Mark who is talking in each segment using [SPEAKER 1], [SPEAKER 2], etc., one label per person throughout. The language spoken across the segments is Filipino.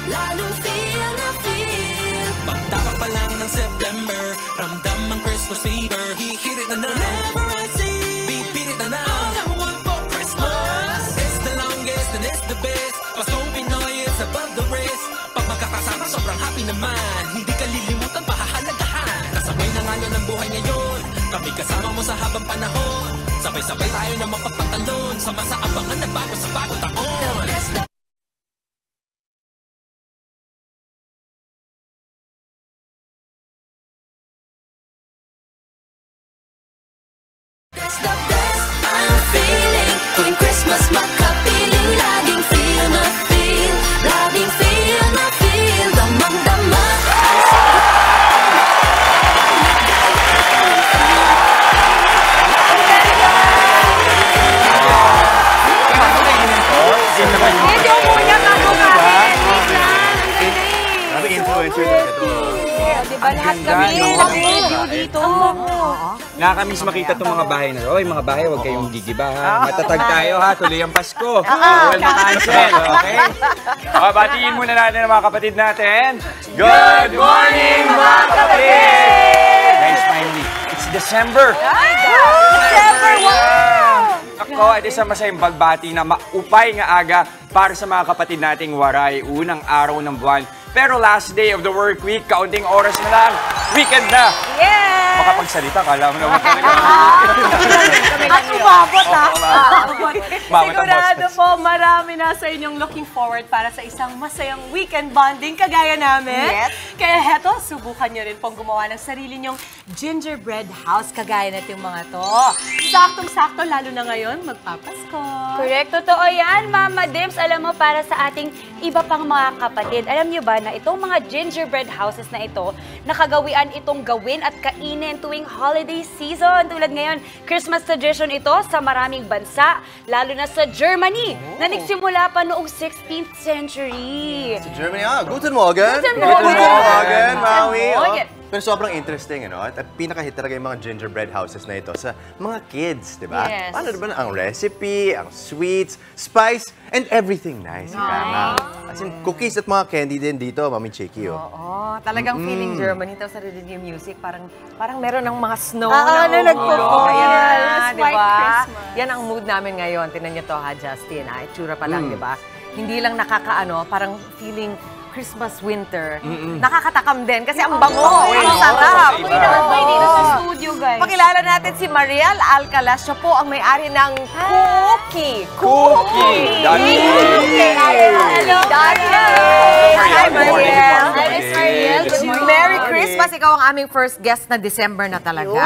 [SPEAKER 1] lalong feel na feel.
[SPEAKER 2] Pagtapak pa lang ng September, ramdam ang Christmas fever. Hihirit na na, whenever I see, bibirit na na. All I want for Christmas is the longest and it's the best. Paskong Pinoy is above the rest. Pag magkakasama sobrang happy naman, hindi ka lilimutan pahahalagahan. Kasabay na ngayon ang buhay ngayon, kami kasama mo sa habang panahon. Sabay-sabay tayo na mapagpatalon, sama sa abangan na bago sa bagong taon.
[SPEAKER 1] That's the best I'm feeling. Tuwing Christmas makapiling, laging feel na feel, laging feel na feel. Damang-dama
[SPEAKER 3] Medyo muna bago kain. Wait lang. Ang galing.
[SPEAKER 4] Grabe influencer talaga ito.
[SPEAKER 3] Diba lahat kami nag-review dito?
[SPEAKER 5] Nakakamiss makita itong mga bahay na. Oy, mga bahay, huwag kayong gigiba ha. Matatag tayo ha, tuloy ang Pasko. Bawal ma-cancel, okay? Batiin muna natin ang mga kapatid natin. Good morning, mga kapatid! Guys, finally, it's December.
[SPEAKER 3] December, wow!
[SPEAKER 5] Ako, at isang masayang pagbati na maupay nga aga para sa mga kapatid nating waray, unang araw ng buwan. Pero last day of the work week, kaunting oras na lang, weekend na!
[SPEAKER 3] Yes!
[SPEAKER 5] Makapagsalita, kala mo naman talaga.
[SPEAKER 3] At umabot ha!
[SPEAKER 5] Sigurado
[SPEAKER 3] po, marami na sa inyong looking forward para sa isang masayang weekend bonding kagaya namin. Yes. Kaya heto, subukan nyo rin pong gumawa ng sarili nyong gingerbread house kagaya natin mga to. Saktong-sakto, lalo na ngayon, magpapasko.
[SPEAKER 6] Correct. Totoo yan, Mama Dims. Alam mo, para sa ating iba pang mga kapatid, alam nyo ba na itong mga gingerbread houses na ito, nakagawian itong gawin at kainin tuwing holiday season. Tulad ngayon, Christmas tradition ito sa maraming bansa, lalo na sa Germany, na nagsimula pa noong 16th century.
[SPEAKER 4] Sa Germany, guten Morgen!
[SPEAKER 6] Guten Morgen!
[SPEAKER 4] Guten Morgen, Maui!
[SPEAKER 6] Guten Morgen.
[SPEAKER 4] Pero sobrang interesting, ano? At pinaka-hit talaga yung mga gingerbread houses na ito sa mga kids, di ba?
[SPEAKER 6] Yes.
[SPEAKER 4] Paano diba ang recipe, ang sweets, spice, and everything nice. As in, cookies at mga candy din dito, Mami Chiki, oh.
[SPEAKER 7] Oo, talagang feeling Germany ito sa rhythm yung music. Parang meron ng mga snow
[SPEAKER 3] na
[SPEAKER 7] nagpo-fall.
[SPEAKER 3] Yes,
[SPEAKER 7] Di
[SPEAKER 3] white
[SPEAKER 7] ba?
[SPEAKER 3] Christmas.
[SPEAKER 7] Yan ang mood namin ngayon. Tinan niyo to ha, Justin. Itsura pa lang, di ba? Hindi lang nakakaano, parang feeling Christmas winter. Nakakatakam din kasi ang bango. Ang sarap.
[SPEAKER 6] May dito sa studio, guys.
[SPEAKER 7] Pakilala natin si Mariel Alcalas. Siya po ang may-ari ng Cookie.
[SPEAKER 5] Cookie!
[SPEAKER 7] Hello, Daniel! Hi, Mariel!
[SPEAKER 6] Hi, Miss Mariel. Good morning.
[SPEAKER 7] Merry Christmas! Ikaw ang aming first guest na December na talaga.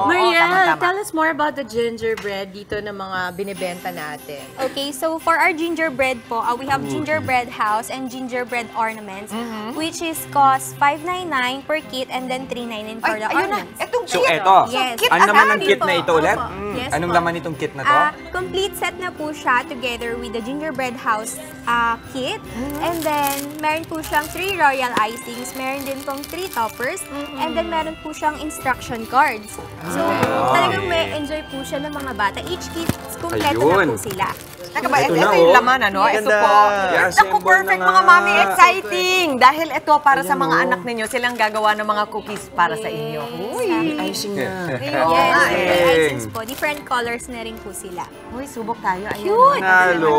[SPEAKER 3] Mariel, tell us more about the gingerbread dito na mga binibenta natin.
[SPEAKER 8] Okay, so for our gingerbread po, we have gingerbread house and gingerbread ornaments, which is cost $5.99 per kit and then $3.99 for the ornaments.
[SPEAKER 5] So, eto.
[SPEAKER 8] Yes.
[SPEAKER 5] Ano naman ang kit na ito ulit?
[SPEAKER 8] Yes
[SPEAKER 5] Anong
[SPEAKER 8] po.
[SPEAKER 5] laman itong kit na to?
[SPEAKER 8] Complete set na po siya together with the gingerbread house kit. And then, meron po siyang 3 royal icings, meron din pong 3 toppers, and then meron po siyang instruction cards. So, talagang may enjoy po siya ng mga bata. Each kit, kumpleto na po sila.
[SPEAKER 7] Teka ba,
[SPEAKER 5] Ito
[SPEAKER 7] ito
[SPEAKER 5] na,
[SPEAKER 7] yung
[SPEAKER 5] oh.
[SPEAKER 7] laman, ano? Ito
[SPEAKER 4] Ganda.
[SPEAKER 7] po.
[SPEAKER 5] Yeah,
[SPEAKER 7] Naku,
[SPEAKER 5] assemble
[SPEAKER 7] perfect
[SPEAKER 5] na
[SPEAKER 7] mga
[SPEAKER 5] nga.
[SPEAKER 7] mami, exciting! Dahil ito para sa mga anak ninyo, silang gagawa ng mga cookies para sa inyo. Uy!
[SPEAKER 5] Icing na.
[SPEAKER 8] Yes,
[SPEAKER 5] Galing.
[SPEAKER 8] different icings po. Different colors na rin po sila.
[SPEAKER 7] Uy, subok tayo. Ayun.
[SPEAKER 8] Cute!
[SPEAKER 5] Nalo.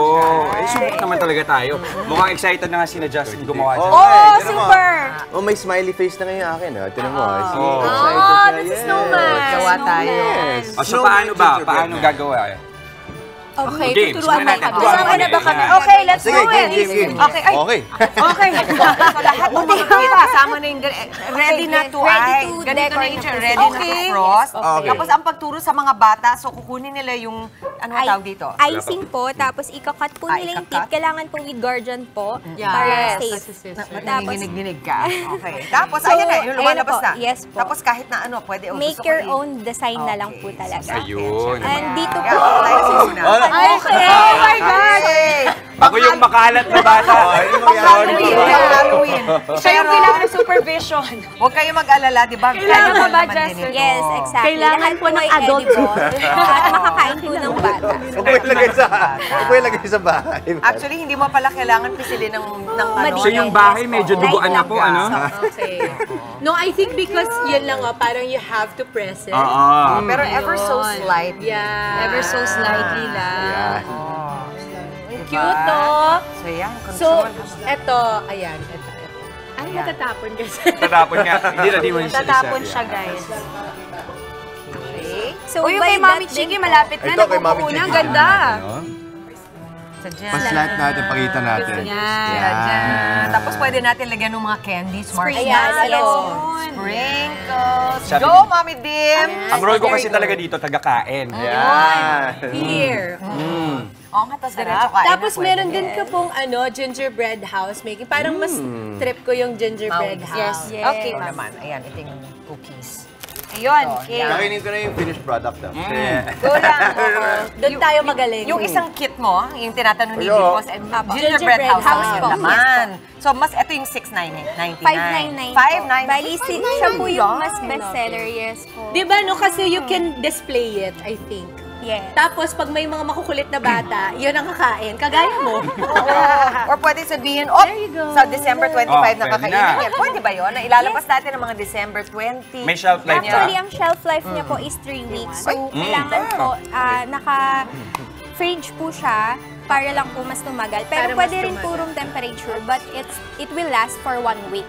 [SPEAKER 5] Subok naman talaga tayo. Mukhang excited na nga sina Justin gumawa dyan.
[SPEAKER 7] Oh, super!
[SPEAKER 4] Oh, may smiley face na ngayon yung akin, oh. Tinan mo, si
[SPEAKER 5] Oh.
[SPEAKER 4] excited
[SPEAKER 3] Oh,
[SPEAKER 4] siya.
[SPEAKER 3] this is
[SPEAKER 4] Yes.
[SPEAKER 3] snowman.
[SPEAKER 7] Gawa tayo.
[SPEAKER 4] Yes.
[SPEAKER 5] O, so paano ba? Paano gagawa?
[SPEAKER 8] Okay,
[SPEAKER 5] Games,
[SPEAKER 8] tuturuan
[SPEAKER 5] muna
[SPEAKER 8] mo
[SPEAKER 5] natin.
[SPEAKER 8] kami.
[SPEAKER 5] Kasama na ba kami?
[SPEAKER 7] Okay, let's
[SPEAKER 4] Sige,
[SPEAKER 7] do it.
[SPEAKER 4] game.
[SPEAKER 7] Okay, ay.
[SPEAKER 4] Okay.
[SPEAKER 7] Okay. So, lahat ng mga kita, kasama na yung ready na to
[SPEAKER 8] Ready to
[SPEAKER 7] ganito na yung
[SPEAKER 8] decorate.
[SPEAKER 7] ready na to frost.
[SPEAKER 4] Okay.
[SPEAKER 7] Tapos ang pagturo sa mga bata, so kukunin nila yung, ano tawag dito?
[SPEAKER 8] Icing po, tapos ikakat po nila yung tip.
[SPEAKER 7] ikakat?
[SPEAKER 8] Kailangan po with guardian po
[SPEAKER 7] Yes.
[SPEAKER 8] para
[SPEAKER 3] Yes.
[SPEAKER 8] safe.
[SPEAKER 7] Ba't
[SPEAKER 8] Tapos,
[SPEAKER 7] nanginginig ka? Okay. Tapos,
[SPEAKER 8] So,
[SPEAKER 7] ayan na, yung lumalabas
[SPEAKER 8] ayan
[SPEAKER 7] na.
[SPEAKER 8] po, yes po.
[SPEAKER 7] Tapos kahit na ano, pwede.
[SPEAKER 8] make
[SPEAKER 7] gusto ko
[SPEAKER 8] your own design na lang po talaga.
[SPEAKER 5] Ayun.
[SPEAKER 8] And dito po,
[SPEAKER 7] Tayo muna.
[SPEAKER 3] Okay, oh my God!
[SPEAKER 7] Okay.
[SPEAKER 5] Ako yung makalat na bata.
[SPEAKER 7] Halloween.
[SPEAKER 6] Siya yung kailangan ng supervision.
[SPEAKER 7] Huwag kayo mag-alala, di ba?
[SPEAKER 6] Kailangan
[SPEAKER 7] Edible
[SPEAKER 6] mo ba,
[SPEAKER 7] naman din
[SPEAKER 6] Justin?
[SPEAKER 7] ito.
[SPEAKER 8] Yes, exactly.
[SPEAKER 3] Kailangan
[SPEAKER 8] Lahat
[SPEAKER 3] po ng
[SPEAKER 8] ay
[SPEAKER 3] adult
[SPEAKER 8] edible. At makakain po ng bata.
[SPEAKER 4] Huwag mo ilagay sa bahay.
[SPEAKER 7] Actually, hindi mo pala kailangan pisilin ng ano.
[SPEAKER 5] So yung bahay medyo duguan na po, ano?
[SPEAKER 3] Okay. No, I think because yun lang, parang you have to press it.
[SPEAKER 5] Oo.
[SPEAKER 7] Pero ever so
[SPEAKER 3] Yun.
[SPEAKER 7] slight.
[SPEAKER 3] Yeah.
[SPEAKER 6] Ever so slightly lang.
[SPEAKER 4] Yan.
[SPEAKER 3] Cute, to.
[SPEAKER 7] So yan,
[SPEAKER 3] So,
[SPEAKER 7] consume.
[SPEAKER 3] eto, ayan, eto. Ay, matatapon kasi.
[SPEAKER 5] Tatapon nga. Hindi mo yung
[SPEAKER 6] Tatapon siya, guys.
[SPEAKER 8] So,
[SPEAKER 6] O yung
[SPEAKER 8] by
[SPEAKER 6] kay Mami
[SPEAKER 8] that
[SPEAKER 6] Chiki,
[SPEAKER 8] din po,
[SPEAKER 6] malapit na.
[SPEAKER 4] Ito, kay Mami
[SPEAKER 6] Nakukuha na. Ang
[SPEAKER 4] Chiki.
[SPEAKER 6] ganda.
[SPEAKER 7] Sadya.
[SPEAKER 4] Paslat natin, pakita natin.
[SPEAKER 7] Sadya. Tapos pwede natin lagyan ng mga candies, marshmallows, sprinkles. Go, Mami Dim!
[SPEAKER 5] Ang role ko kasi talaga dito, taga-kain.
[SPEAKER 4] Yan.
[SPEAKER 3] Here.
[SPEAKER 7] Oo nga, tapos diretso kain.
[SPEAKER 3] Tapos meron din ka pong gingerbread house making. Parang mas trip ko yung gingerbread house.
[SPEAKER 6] Yes.
[SPEAKER 7] Okay, naman. Ayan, ito yung cookies.
[SPEAKER 6] Ayun.
[SPEAKER 4] Kakainin ko na yung finished product.
[SPEAKER 3] Go lang. Doon tayo magaling.
[SPEAKER 7] Yung isang kit mo, yung tinatanong ni
[SPEAKER 4] Ayo.
[SPEAKER 7] Boss, gingerbread house
[SPEAKER 8] house po.
[SPEAKER 7] naman. So, mas ito yung 699.
[SPEAKER 8] 599 po.
[SPEAKER 7] 599.
[SPEAKER 8] Bali, siya po yung mas bestseller, yes po.
[SPEAKER 3] Di ba, no? Kasi you can display it, I think.
[SPEAKER 8] Yes.
[SPEAKER 3] Tapos, pag may mga makukulit na bata, yun ang kakain. Kagaya mo.
[SPEAKER 7] Or pwede sabihin, sa December 25
[SPEAKER 5] Oh, pwede
[SPEAKER 7] nakakainin
[SPEAKER 5] na.
[SPEAKER 7] yan. Pwede ba yun? Na ilalabas natin ng mga December 20.
[SPEAKER 5] May shelf life
[SPEAKER 8] Actually,
[SPEAKER 5] na.
[SPEAKER 8] ang shelf life niya po is 3 weeks. So, kailangan po, naka-fridge po siya para lang po mas tumagal. Pero
[SPEAKER 3] Para mas
[SPEAKER 8] pwede rin po
[SPEAKER 3] tumagal.
[SPEAKER 8] room temperature, but it will last for 1 week.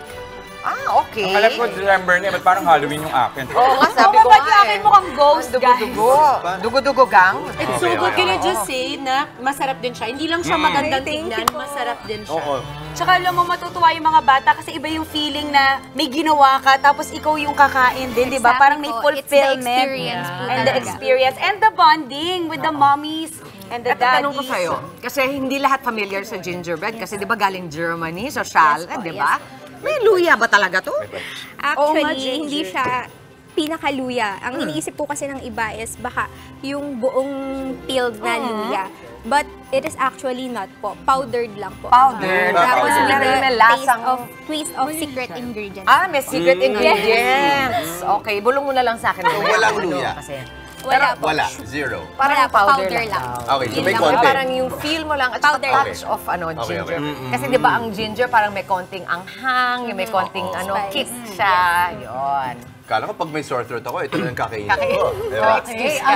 [SPEAKER 7] Ah, okay.
[SPEAKER 5] Alam ko, December na, ba't parang Halloween yung akin?
[SPEAKER 7] Oo nga, sabi ko
[SPEAKER 6] ba't
[SPEAKER 7] nga
[SPEAKER 6] yung akin mukhang ghost, guys?
[SPEAKER 7] Dugo-dugo. Dugo-dugo gang.
[SPEAKER 3] It's so good. Can I just say na masarap din siya? Hindi lang siya magandang tignan, masarap din siya.
[SPEAKER 4] Oo.
[SPEAKER 6] Tsaka alam mo, matutuwa yung mga bata kasi iba yung feeling na may ginawa ka tapos ikaw yung kakain din, di ba?
[SPEAKER 8] Exactly
[SPEAKER 6] Parang may
[SPEAKER 8] po.
[SPEAKER 6] fulfillment.
[SPEAKER 8] It's the experience po
[SPEAKER 6] And the
[SPEAKER 8] talaga.
[SPEAKER 6] experience. And the bonding with the mommies and the
[SPEAKER 7] At tanong ko
[SPEAKER 6] daddies.
[SPEAKER 7] sa'yo, kasi hindi lahat familiar sa gingerbread, kasi di ba galing Germany, social,
[SPEAKER 8] Yes po,
[SPEAKER 7] di ba?
[SPEAKER 8] yes
[SPEAKER 7] May luya ba talaga to?
[SPEAKER 8] Actually, hindi siya pinakaluya. Ang iniisip po kasi ng iba is baka yung buong peeled na luya. But it is actually not po. Powdered lang po.
[SPEAKER 7] Powdered.
[SPEAKER 8] Tapos
[SPEAKER 7] Powdered.
[SPEAKER 8] with
[SPEAKER 7] May
[SPEAKER 8] the
[SPEAKER 7] lasang-
[SPEAKER 8] twist of secret ingredients.
[SPEAKER 7] Ah, may secret ingredients. Okay, bulong mo na lang sa akin.
[SPEAKER 4] Walang luya.
[SPEAKER 7] Kasi
[SPEAKER 8] Wala po.
[SPEAKER 4] Wala. Zero.
[SPEAKER 7] parang
[SPEAKER 8] Wala po,
[SPEAKER 7] powder,
[SPEAKER 8] powder
[SPEAKER 7] lang.
[SPEAKER 8] lang.
[SPEAKER 4] Okay, so
[SPEAKER 8] Yun
[SPEAKER 4] may
[SPEAKER 8] lang.
[SPEAKER 4] konti.
[SPEAKER 7] Parang yung feel mo lang at saka
[SPEAKER 8] Powder.
[SPEAKER 7] touch of
[SPEAKER 4] Okay,
[SPEAKER 7] ginger.
[SPEAKER 4] okay.
[SPEAKER 7] Kasi di ba ang ginger parang may konting anghang, yung may konting
[SPEAKER 8] Spice.
[SPEAKER 7] kick siya. Yun.
[SPEAKER 4] Kala ko pag may sore throat ako, ito na yung kakainin
[SPEAKER 7] Kakainin.
[SPEAKER 4] ko. Diba?
[SPEAKER 7] Excuse ka.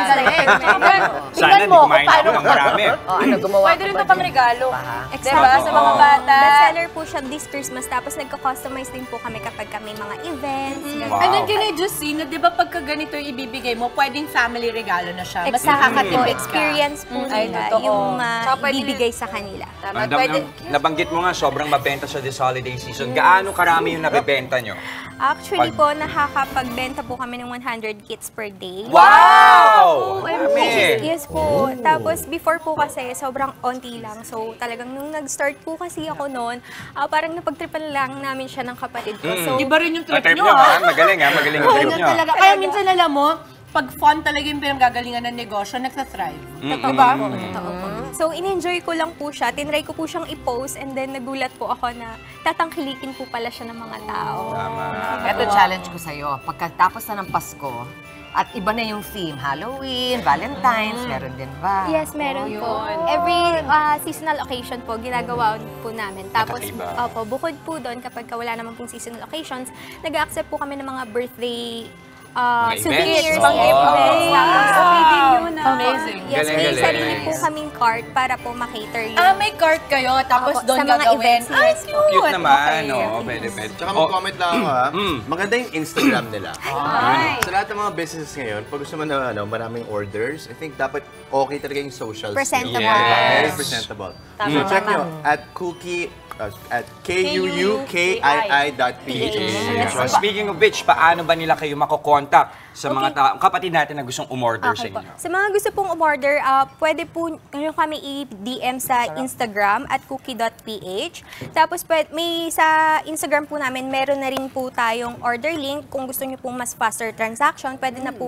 [SPEAKER 5] Sana di kumain ako ng marami.
[SPEAKER 7] Oh, ano, gumawa
[SPEAKER 6] Pwede rin ito pang regalo.
[SPEAKER 7] Pa,
[SPEAKER 6] Diba? Sa mga bata.
[SPEAKER 8] Bestseller po siya this Christmas. Tapos nagko-customize din po kami kapag may mga events. ganun.
[SPEAKER 5] Wow.
[SPEAKER 3] And then can I just see na, di ba pagka ganito yung ibibigay mo, pwedeng family regalo na siya. Mas
[SPEAKER 8] Exactly po.
[SPEAKER 3] nakakatipid ka.
[SPEAKER 8] Experience po
[SPEAKER 6] Ay,
[SPEAKER 8] nila
[SPEAKER 6] totoo.
[SPEAKER 8] yung
[SPEAKER 6] Tsaka pwede-
[SPEAKER 8] ibibigay sa kanila.
[SPEAKER 6] Tama, pwede.
[SPEAKER 5] Nabanggit mo nga, sobrang mabenta siya this holiday season. Gaano karami yung nabibenta nyo?
[SPEAKER 8] Actually po, nakakapagbenta po kami ng 100 kits per day.
[SPEAKER 5] Wow!
[SPEAKER 8] Yes po. Tapos before po kasi, sobrang onti lang. So talagang nung nag-start po kasi ako noon, parang napagtripan lang namin siya ng kapatid ko. So,
[SPEAKER 3] Iba rin yung trip
[SPEAKER 5] Trip
[SPEAKER 3] nyo,
[SPEAKER 5] nyo,
[SPEAKER 3] ha?
[SPEAKER 5] magaling ha? Magaling yung trip
[SPEAKER 3] Ganyan
[SPEAKER 5] nyo.
[SPEAKER 3] talaga. Kaya minsan alam mo, pag fun talaga yung pinanggagalingan ng negosyo, nagsa-thrive.
[SPEAKER 8] Totoo
[SPEAKER 3] Diba?
[SPEAKER 8] po, totoo po. So, in-enjoy ko lang po siya. Tinry ko po siyang i-post and then nagulat po ako na tatangkilikin po pala siya ng mga tao.
[SPEAKER 7] Ito challenge ko sa'yo. Pagkatapos na ng Pasko, at iba na yung theme, Halloween, Valentine's, meron din ba?
[SPEAKER 8] Yes, meron po. Every seasonal occasion po, ginagawa po namin. Tapos,
[SPEAKER 5] Nakakaiba.
[SPEAKER 8] bukod po doon, kapag wala naman pong seasonal occasions, nag-accept po kami ng mga birthday
[SPEAKER 5] Mga
[SPEAKER 8] souvenirs,
[SPEAKER 5] events.
[SPEAKER 8] mga events. Tapos,
[SPEAKER 6] Okay din yun,
[SPEAKER 3] Amazing.
[SPEAKER 8] Yes,
[SPEAKER 5] Galing,
[SPEAKER 8] may
[SPEAKER 5] galing.
[SPEAKER 8] sarili po kaming cart para po makater yung...
[SPEAKER 3] May cart kayo, tapos
[SPEAKER 8] Opo,
[SPEAKER 3] doon
[SPEAKER 8] sa mga
[SPEAKER 3] gagawin.
[SPEAKER 8] events, yes.
[SPEAKER 5] Cute naman,
[SPEAKER 3] Okay.
[SPEAKER 5] no? Pwede, pwede.
[SPEAKER 4] Tsaka mag-comment lang ako ha. Maganda yung Instagram nila. Sa lahat ng mga businesses ngayon, pag gusto mo na maraming orders, I think dapat okay talaga yung social
[SPEAKER 8] Presentable.
[SPEAKER 4] Very
[SPEAKER 5] Yes.
[SPEAKER 4] presentable. So check nyo at cookie at kuukii.ph.
[SPEAKER 5] So, speaking of which, paano ba nila kayo makokontak sa mga kapatid natin na gustong umorder sa
[SPEAKER 8] Okay po.
[SPEAKER 5] inyo?
[SPEAKER 8] Sa mga gusto pong umorder, pwede po nyo kami i-DM sa Instagram at cookie.ph. Tapos may sa Instagram po namin, meron na rin po tayong order link. Kung gusto nyo pong mas faster transaction, pwede na po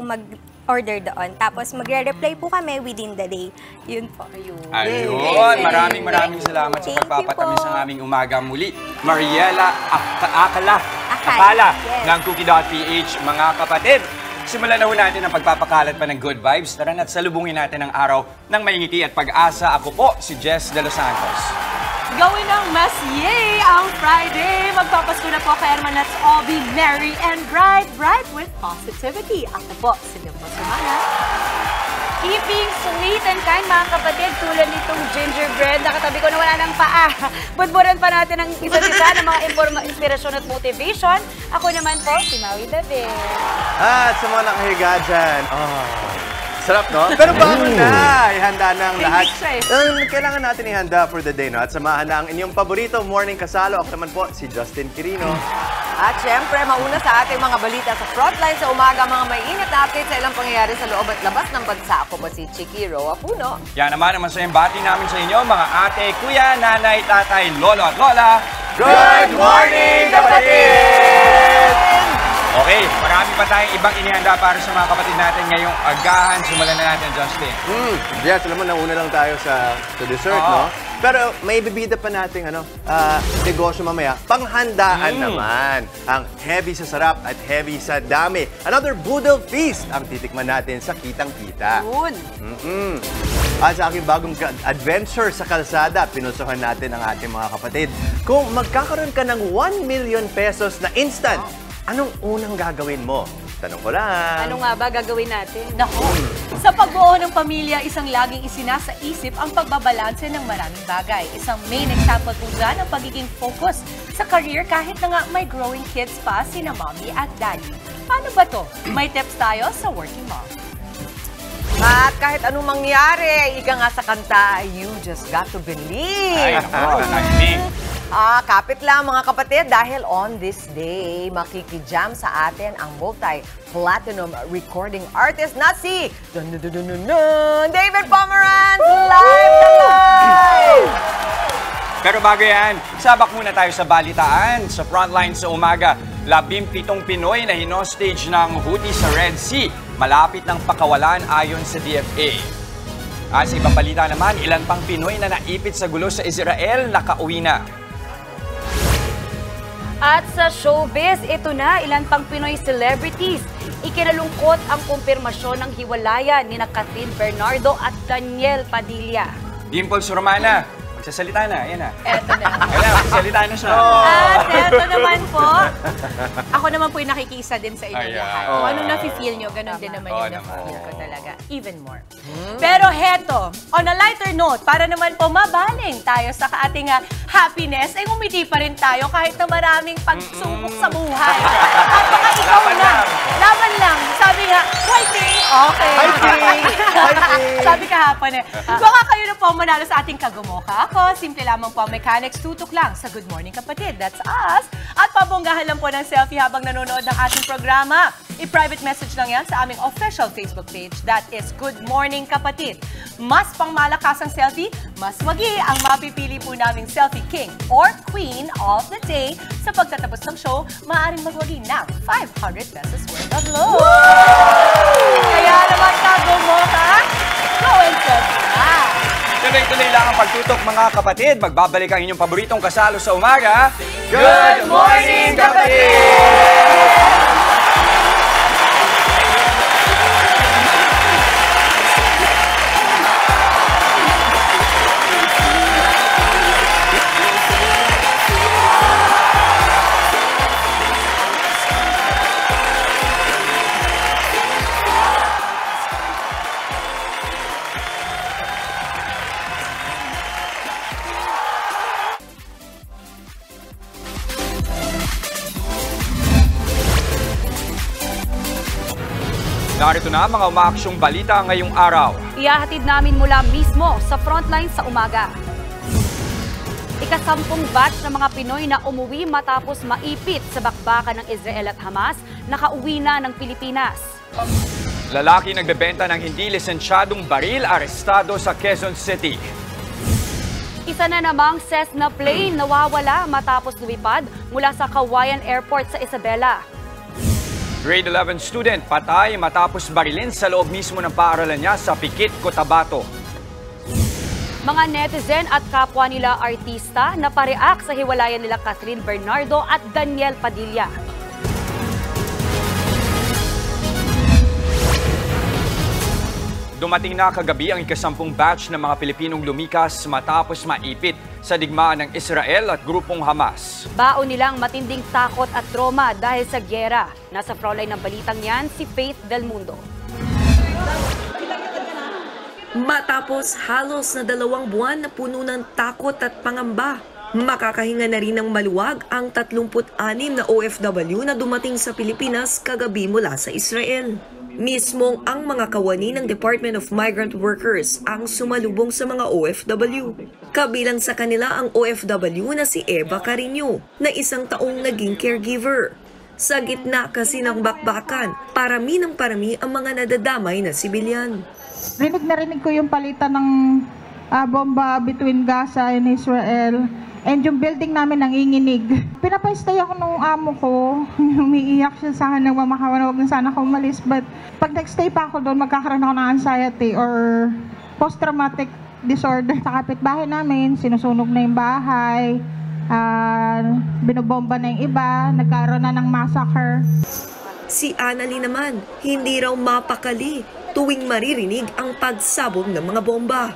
[SPEAKER 8] order doon. Tapos magre-reply po kami within the day. Yun po.
[SPEAKER 5] Ayun, maraming salamat sa
[SPEAKER 8] Thank you
[SPEAKER 5] pagpapatamis
[SPEAKER 8] po.
[SPEAKER 5] ng aming umaga muli. Mariela Akala
[SPEAKER 8] Yes.
[SPEAKER 5] ng Cookie.ph, mga kapatid. Simulan na ho natin ang pagpapakalat pa ng good vibes. Tara na't salubungin natin ang araw ng may ngiti at pag-asa. Ako po, si Jess De Los Santos.
[SPEAKER 3] Gawin ng mas yay ang Friday! Magpapasko na po kay Herman. Let's all be merry and bright with positivity. Ako po, si Dimple Sumana.
[SPEAKER 6] Keeping sweet and kind, mga kapatid, tulad nitong gingerbread. Nakatabi ko na wala ng paa. Budburan pa natin ang isa't isa ng mga inspirasyon at motivation. Ako naman po, si Maui David.
[SPEAKER 4] At sa mga nakahiga dyan, sarap, no? Pero bago na, ihanda na ang lahat. Kailangan natin ihanda for the day, no? At samahan na ang inyong paborito morning kasalo. Ako naman po, si Justin Quirino.
[SPEAKER 7] At syempre, mauna sa ating mga balita sa frontline sa umaga, mga may init na update sa ilang pangyayari sa loob at labas ng bansa. Ako po si Chiki Roa Puno.
[SPEAKER 5] Yan naman ang masayang bati namin sa inyo, mga ate, kuya, nanay, tatay, lolo at lola. Good morning, kapatid! Okay, marami pa tayong ibang inihanda para sa mga kapatid natin ngayong agahan. Simulan na natin, Justin.
[SPEAKER 4] Yes, alam mo, nauna lang tayo sa dessert, no? Pero may bibida pa nating negosyo mamaya. Panghandaan naman. Ang heavy sa sarap at heavy sa dami. Another Boodle Feast ang titikman natin sa Kitang-Kita. At sa aking bagong adventure sa kalsada, pinulsuhan natin ang ating mga kapatid. Kung magkakaroon ka ng 1 million pesos na instant, anong unang gagawin mo? Tanong ko lang.
[SPEAKER 6] Ano nga ba gagawin natin?
[SPEAKER 3] Naku, sa pagbuo ng pamilya, isang laging isinasaisip ang pagbabalanse ng maraming bagay. Isang main example po dyan ang pagiging focus sa career kahit na nga may growing kids pa sina mommy at daddy. Paano ba to? May tips tayo sa Working Mom.
[SPEAKER 7] At kahit anong mangyari, ika nga sa kanta, you just got to believe.
[SPEAKER 5] Ay, naku,
[SPEAKER 7] Kapit lang mga kapatid dahil on this day, makikijam sa atin ang multi-platinum recording artist na si David Pomeranz, live!
[SPEAKER 5] Pero bago yan, sabak muna tayo sa balitaan. Sa frontline sa umaga, 17 Pinoy na hinostage ng Houthi sa Red Sea. Malapit ng pakawalan ayon sa DFA. At sa ibang balita naman, ilan pang Pinoy na naipit sa gulo sa Israel, nakauwi na.
[SPEAKER 6] At sa showbiz, ito na, ilan pang Pinoy celebrities. Ikinalungkot ang kumpirmasyon ng hiwalayan ni Catherine Bernardo at Daniel Padilla.
[SPEAKER 5] Dimple Romana, magsasalita na, yan na.
[SPEAKER 3] Eto na.
[SPEAKER 5] Ayan, magsasalita na siya.
[SPEAKER 3] At eto naman po, ako naman po yung nakikiisa din sa inyo
[SPEAKER 5] Ayan.
[SPEAKER 3] lahat. Kung anong nafe-feel nyo, ganun din naman yung
[SPEAKER 5] naku.
[SPEAKER 3] nafe-feel ko talaga. Even more. Pero heto, on a lighter note, para naman po mabaling tayo sa ating happiness, ay umiti pa rin tayo kahit na maraming pagsubok sa buhay. At baka ikaw na, laban lang. Sabi nga, fighting! Okay. Sabi kahapon baka kayo na po manalo sa ating kagumoka. Ako, simple lamang po ang mechanics, tutok lang sa Good Morning Kapatid. That's us. At pabonggahan lang po ng selfie habang nanonood ng ating programa. I-private message lang yan sa aming official Facebook page. That is Good Morning Kapatid. Mas pangmalakas ang selfie, mas wagi ang mapipili po naming selfie king or queen of the day. Sa pagtatapos ng show, maaaring magwagi ng 500 pesos worth of love. Kaya naman kagumoka, go and selfie na!
[SPEAKER 5] Tuloy-tuloy lang ang pagtutok, mga kapatid. Magbabalik ang inyong paboritong kasalo sa umaga.
[SPEAKER 4] Good morning, kapatid!
[SPEAKER 5] Narito na mga umaaksyong balita ngayong araw.
[SPEAKER 6] Ihahatid namin mula mismo sa frontline sa umaga. Ika-10 batch ng mga Pinoy na umuwi matapos maipit sa bakbakan ng Israel at Hamas, nakauwi na ng Pilipinas.
[SPEAKER 5] Lalaki nagbebenta ng hindi lisensyadong baril arestado sa Quezon City.
[SPEAKER 6] Isa na namang Cessna plane nawawala matapos lumipad mula sa Kawayan Airport sa Isabela.
[SPEAKER 5] Grade 11 student patay matapos barilin sa loob mismo ng paaralan niya sa Pikit, Cotabato.
[SPEAKER 6] Mga netizen at kapwa nila artista na pareak sa hiwalayan nila Catherine Bernardo at Daniel Padilla.
[SPEAKER 5] Dumating na kagabi ang ika-10 batch ng mga Pilipinong lumikas matapos maipit sa digmaan ng Israel at grupong Hamas.
[SPEAKER 6] Baon nilang matinding takot at trauma dahil sa gyera. Nasa frontline ng balitang yan si Faith Del Mundo.
[SPEAKER 9] Matapos halos na 2 buwan na puno ng takot at pangamba, makakahinga na rin ng maluwag ang 36 na OFW na dumating sa Pilipinas kagabi mula sa Israel. Mismong ang mga kawani ng Department of Migrant Workers ang sumalubong sa mga OFW. Kabilang sa kanila ang OFW na si Eva Carino, na 1 taong naging caregiver. Sa gitna kasi ng bakbakan, parami ng parami ang mga nadadamay na sibilyan.
[SPEAKER 10] Narinig ko yung palitan ng bomba between Gaza and Israel. And yung building namin nanginginig. Pinapastay ako nung amo ko. Umiiyak siya sa akin, nagmamakawan na huwag na sana ako umalis. But pag nagstay pa ako doon, magkakaroon ako ng anxiety or post-traumatic disorder. Sa kapitbahay namin, sinusunog na yung bahay. Binobomba na yung iba. Nagkaroon na ng massacre.
[SPEAKER 9] Si Annalie naman, hindi raw mapakali tuwing maririnig ang pagsabog ng mga bomba.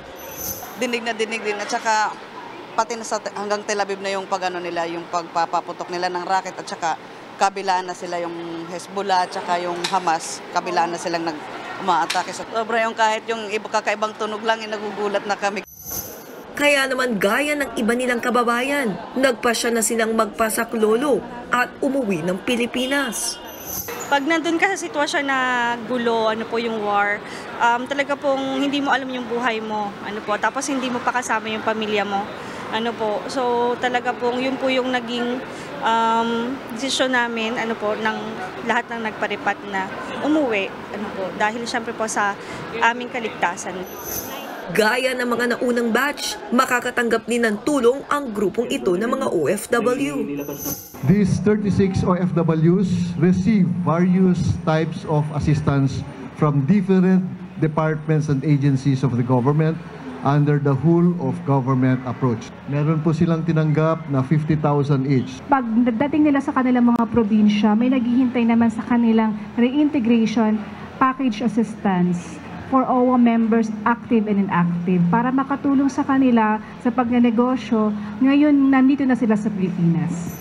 [SPEAKER 11] Dinig na dinig din at saka pati na sa hanggang Tel Aviv na yung nila, yung pagpapaputok nila ng rocket at saka kabilaan na sila yung Hezbollah at saka yung Hamas, kabilaan na silang umaatake. Sobra yung kahit yung kakaibang tunog lang, nagugulat na kami.
[SPEAKER 9] Kaya naman gaya ng iba nilang kababayan, nagpasya na silang magpasaklolo at umuwi ng Pilipinas.
[SPEAKER 12] Pag nandun ka sa sitwasyon na gulo, yung war, talaga pong hindi mo alam yung buhay mo, tapos hindi mo pa kasama yung pamilya mo, So talaga pong yun po yung naging desisyon namin, ng lahat ng nagparipat na umuwi, dahil syempre po sa aming kaligtasan.
[SPEAKER 9] Gaya ng mga naunang batch, makakatanggap din ng tulong ang grupong ito ng mga OFW.
[SPEAKER 13] These 36 OFWs receive various types of assistance from different departments and agencies of the government under the whole of government approach. Meron po silang tinanggap na 50,000 each.
[SPEAKER 10] Pag dating nila sa kanilang mga probinsya, may naghihintay naman sa kanilang reintegration package assistance for OWA members active and inactive para makatulong sa kanila sa pagnenegosyo. Ngayon, nandito na sila sa Pilipinas.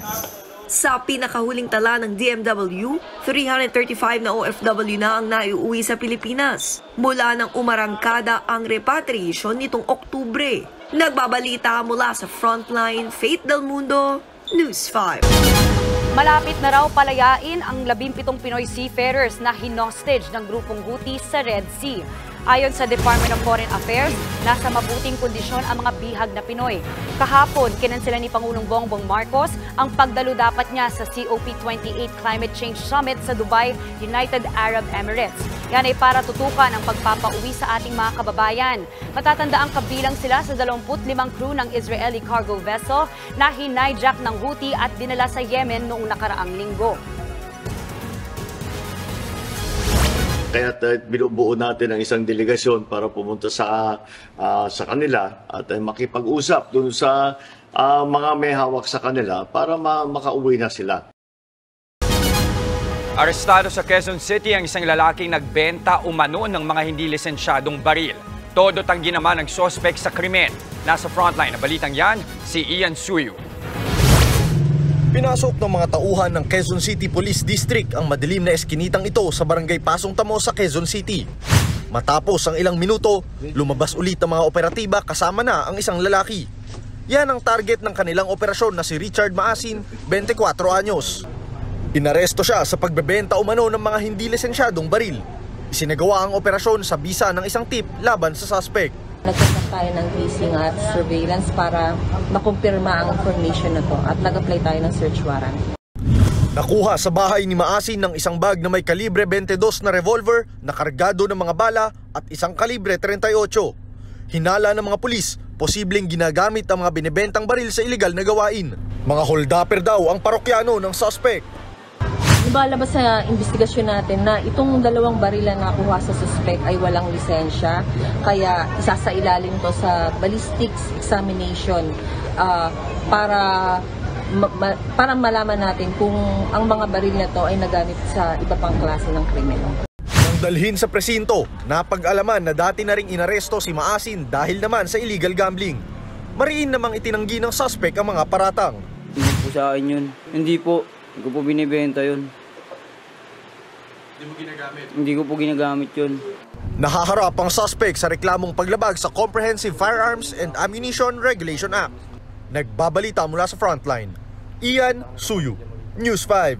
[SPEAKER 9] Sa pinakahuling tala ng DMW, 335 na OFW na ang naiuwi sa Pilipinas mula nang umarangkada ang repatriation nitong Oktubre. Nagbabalita mula sa Frontline, Faith Del Mundo, News 5.
[SPEAKER 6] Malapit na raw palayain ang 17 Pinoy seafarers na hinostage ng grupong Houthi sa Red Sea. Ayon sa Department of Foreign Affairs, nasa mabuting kondisyon ang mga bihag na Pinoy. Kahapon, kinansela ni Pangulong Bongbong Marcos ang pagdalo dapat niya sa COP28 Climate Change Summit sa Dubai, United Arab Emirates. Yan ay para tutukan ang pagpapauwi sa ating mga kababayan. Matatanda ang kabilang sila sa 25 crew ng Israeli cargo vessel na hinijack ng Houthi at dinala sa Yemen noong nakaraang linggo.
[SPEAKER 14] Kaya binubuo natin ang isang delegasyon para pumunta sa kanila at makipag-usap dun sa mga may hawak sa kanila para makauwi na sila.
[SPEAKER 5] Arestado sa Quezon City ang isang lalaking nagbenta umano ng mga hindi lisensyadong baril. Todo tanggi naman ang sospek sa krimen. Nasa frontline na balitang yan, si Ian Suyu.
[SPEAKER 15] Pinasok ng mga tauhan ng Quezon City Police District ang madilim na eskinitang ito sa barangay Pasong Tamo sa Quezon City. Matapos ang ilang minuto, lumabas ulit ang mga operatiba kasama na ang isang lalaki. Yan ang target ng kanilang operasyon na si Richard Maasin, 24 anyos. Inaresto siya sa pagbebenta umano ng mga hindi lisensyadong baril. Isinagawa ang operasyon sa bisa ng isang tip laban sa suspect.
[SPEAKER 16] Nagtatak tayo ng tracing at surveillance para makumpirma ang information na to at nag-apply tayo ng search warrant.
[SPEAKER 15] Nakuha sa bahay ni Maasin ng isang bag na may kalibre 22 na revolver na kargado ng mga bala at isang kalibre 38. Hinala ng mga pulis, posibleng ginagamit ang mga binibentang baril sa iligal na gawain. Mga holdupper daw ang parokyano ng suspect.
[SPEAKER 16] Lumalabas sa investigasyon natin na itong 2 baril na nakuha sa suspect ay walang lisensya. Kaya isasailalim to sa ballistics examination para malaman natin kung ang mga baril na to ay nagamit sa iba pang klase ng krimen.
[SPEAKER 15] Nang dalhin sa presinto, napag-alaman na dati na ring inaresto si Maasin dahil naman sa illegal gambling. Mariin namang itinanggi ng suspect ang mga paratang.
[SPEAKER 17] Hindi po sa akin yun. Hindi po. Hindi ko po binibenta yun.
[SPEAKER 4] Hindi mo ginagamit?
[SPEAKER 17] Hindi ko po ginagamit yun.
[SPEAKER 15] Nahaharap ang suspect sa reklamong paglabag sa Comprehensive Firearms and Ammunition Regulation Act. Nagbabalita mula sa Frontline, Ian Suyu, News 5.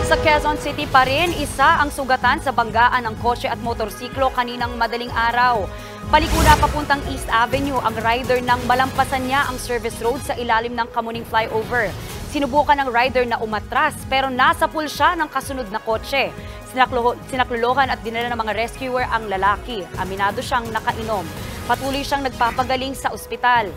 [SPEAKER 6] Sa Quezon City pa rin, isa ang sugatan sa banggaan ng kotse at motorsiklo kaninang madaling araw. Palikula papuntang East Avenue ang rider nang malampasan niya ang service road sa ilalim ng Kamuning Flyover. Sinubukan ng rider na umatras pero nasapul siya ng kasunod na kotse. Sinakluluhan at dinala ng mga rescuer ang lalaki. Aminado siyang nakainom. Patuloy siyang nagpapagaling sa ospital.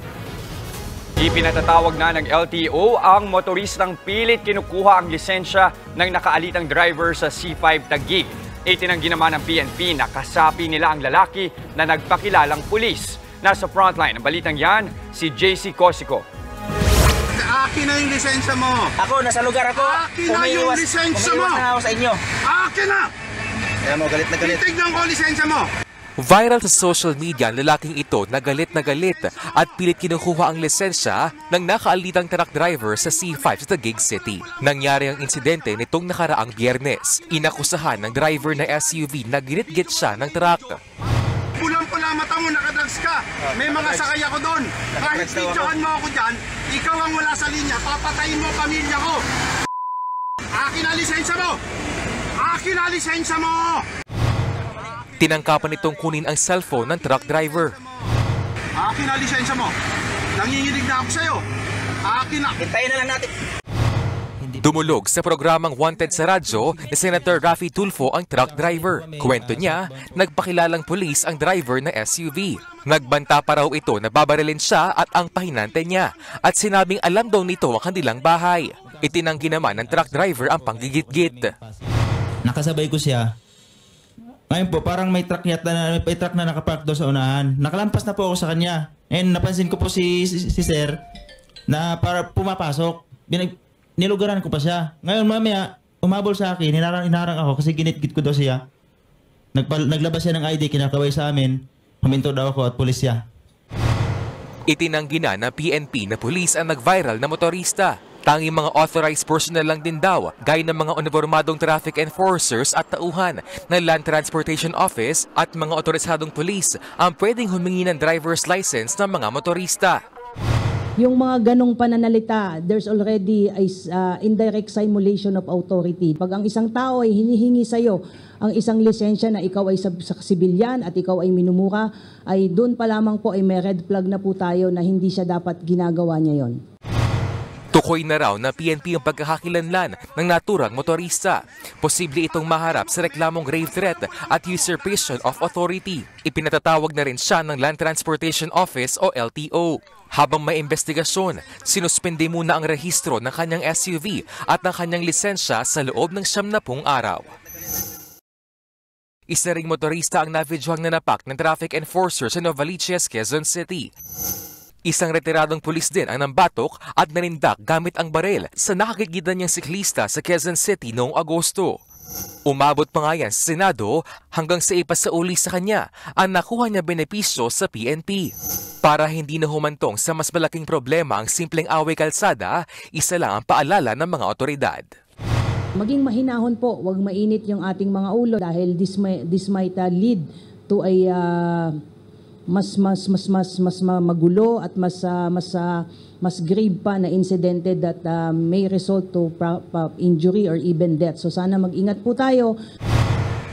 [SPEAKER 5] Ipinatatawag na ng LTO ang motoristang pilit kinukuha ang lisensya ng nakaalitang driver sa C5 Taguig. Itinanggi naman ng PNP na kasapi nila ang lalaki na nagpakilalang pulis. Nasa frontline ng balitang yan, si JC Cosico.
[SPEAKER 18] Akin na yung lisensya mo.
[SPEAKER 19] Ako, nasa lugar ako.
[SPEAKER 18] Akin na yung lisensya mo.
[SPEAKER 19] Umiiwas na ako sa inyo.
[SPEAKER 18] Akin na!
[SPEAKER 19] Kaya mo, galit na galit.
[SPEAKER 18] Titignan ko lisensya mo.
[SPEAKER 20] Viral sa social media ang lalaking ito na galit at pilit kinukuha ang lisensya ng nakaalitang truck driver sa C5 sa Taguig City. Nangyari ang insidente nitong nakaraang Biyernes. Inakusahan ng driver na SUV na ginit-git siya ng truck.
[SPEAKER 18] Pulang-pula mata mo, nakadrugs ka. May mga sakay ako doon. Kahit videohan mo ako dyan, ikaw ang wala sa linya, papatayin mo pamilya ko. Akin na lisensya mo! Akin na lisensya mo!
[SPEAKER 20] Tinangkapan itong kunin ang cellphone ng truck driver.
[SPEAKER 18] Akin na lisensya mo. Nanginginig na ako sa'yo. Akin na.
[SPEAKER 19] Hintayin na lang natin.
[SPEAKER 20] Dumulog sa programang Wanted sa radyo ni Senator Raffy Tulfo ang truck driver. Kwento niya, nagpakilalang pulis ang driver na SUV. Nagbanta pa raw ito na babarilin siya at ang pahinante niya. At sinabing alam daw nito ang kanilang bahay. Itinanggi naman ng truck driver ang panggigit-git.
[SPEAKER 21] Nakasabay ko siya. Ngayon po, parang may truck na nakapark doon sa unahan. Nakalampas na po ako sa kanya. And napansin ko po si sir na para pumapasok. Nilugaran ko pa siya. Ngayon mamaya, umabol sa akin, hinarang ako kasi ginit-git ko daw siya. Naglabas siya ng ID, kinakaway sa amin. Huminto daw ako at pulis siya.
[SPEAKER 20] Itinanggi na ng PNP na pulis ang nag-viral na motorista. Tanging mga authorized personnel lang din daw, gaya ng mga uniformadong traffic enforcers at tauhan ng Land Transportation Office at mga otorisadong pulis ang pwedeng humingi ng driver's license ng mga motorista.
[SPEAKER 22] Yung mga ganong pananalita, there's already indirect simulation of authority. Pag ang isang tao ay hinihingi sa'yo ang isang lisensya na ikaw ay sa sibilyan at ikaw ay minumura, ay doon pa lamang po ay may red flag na po tayo na hindi siya dapat ginagawa niya yon.
[SPEAKER 20] Tukoy na raw na PNP ang pagkakakilanlan ng naturang motorista. Posible itong maharap sa reklamong grave threat at usurpation of authority. Ipinatatawag na rin siya ng Land Transportation Office o LTO. Habang may investigasyon, sinuspende muna ang rehistro ng kanyang SUV at ng kanyang lisensya sa loob ng 70 araw. Isa ring motorista ang navideohang nanapak ng traffic enforcer sa Novaliches, Quezon City. Isang retiradong pulis din ang nambatok at nanindak gamit ang baril sa nakagigitan niyang siklista sa Quezon City noong Agosto. Umabot pa nga yan sa Senado hanggang sa ipasauli sa kanya ang nakuha niya benepisyo sa PNP. Para hindi na humantong sa mas malaking problema ang simpleng away kalsada, isa lang ang paalala ng mga otoridad.
[SPEAKER 22] Maging mahinahon po, huwag mainit yung ating mga ulo dahil this might lead to a mas magulo at mas grave pa na insidente that may result to injury or even death. So sana mag-ingat po tayo.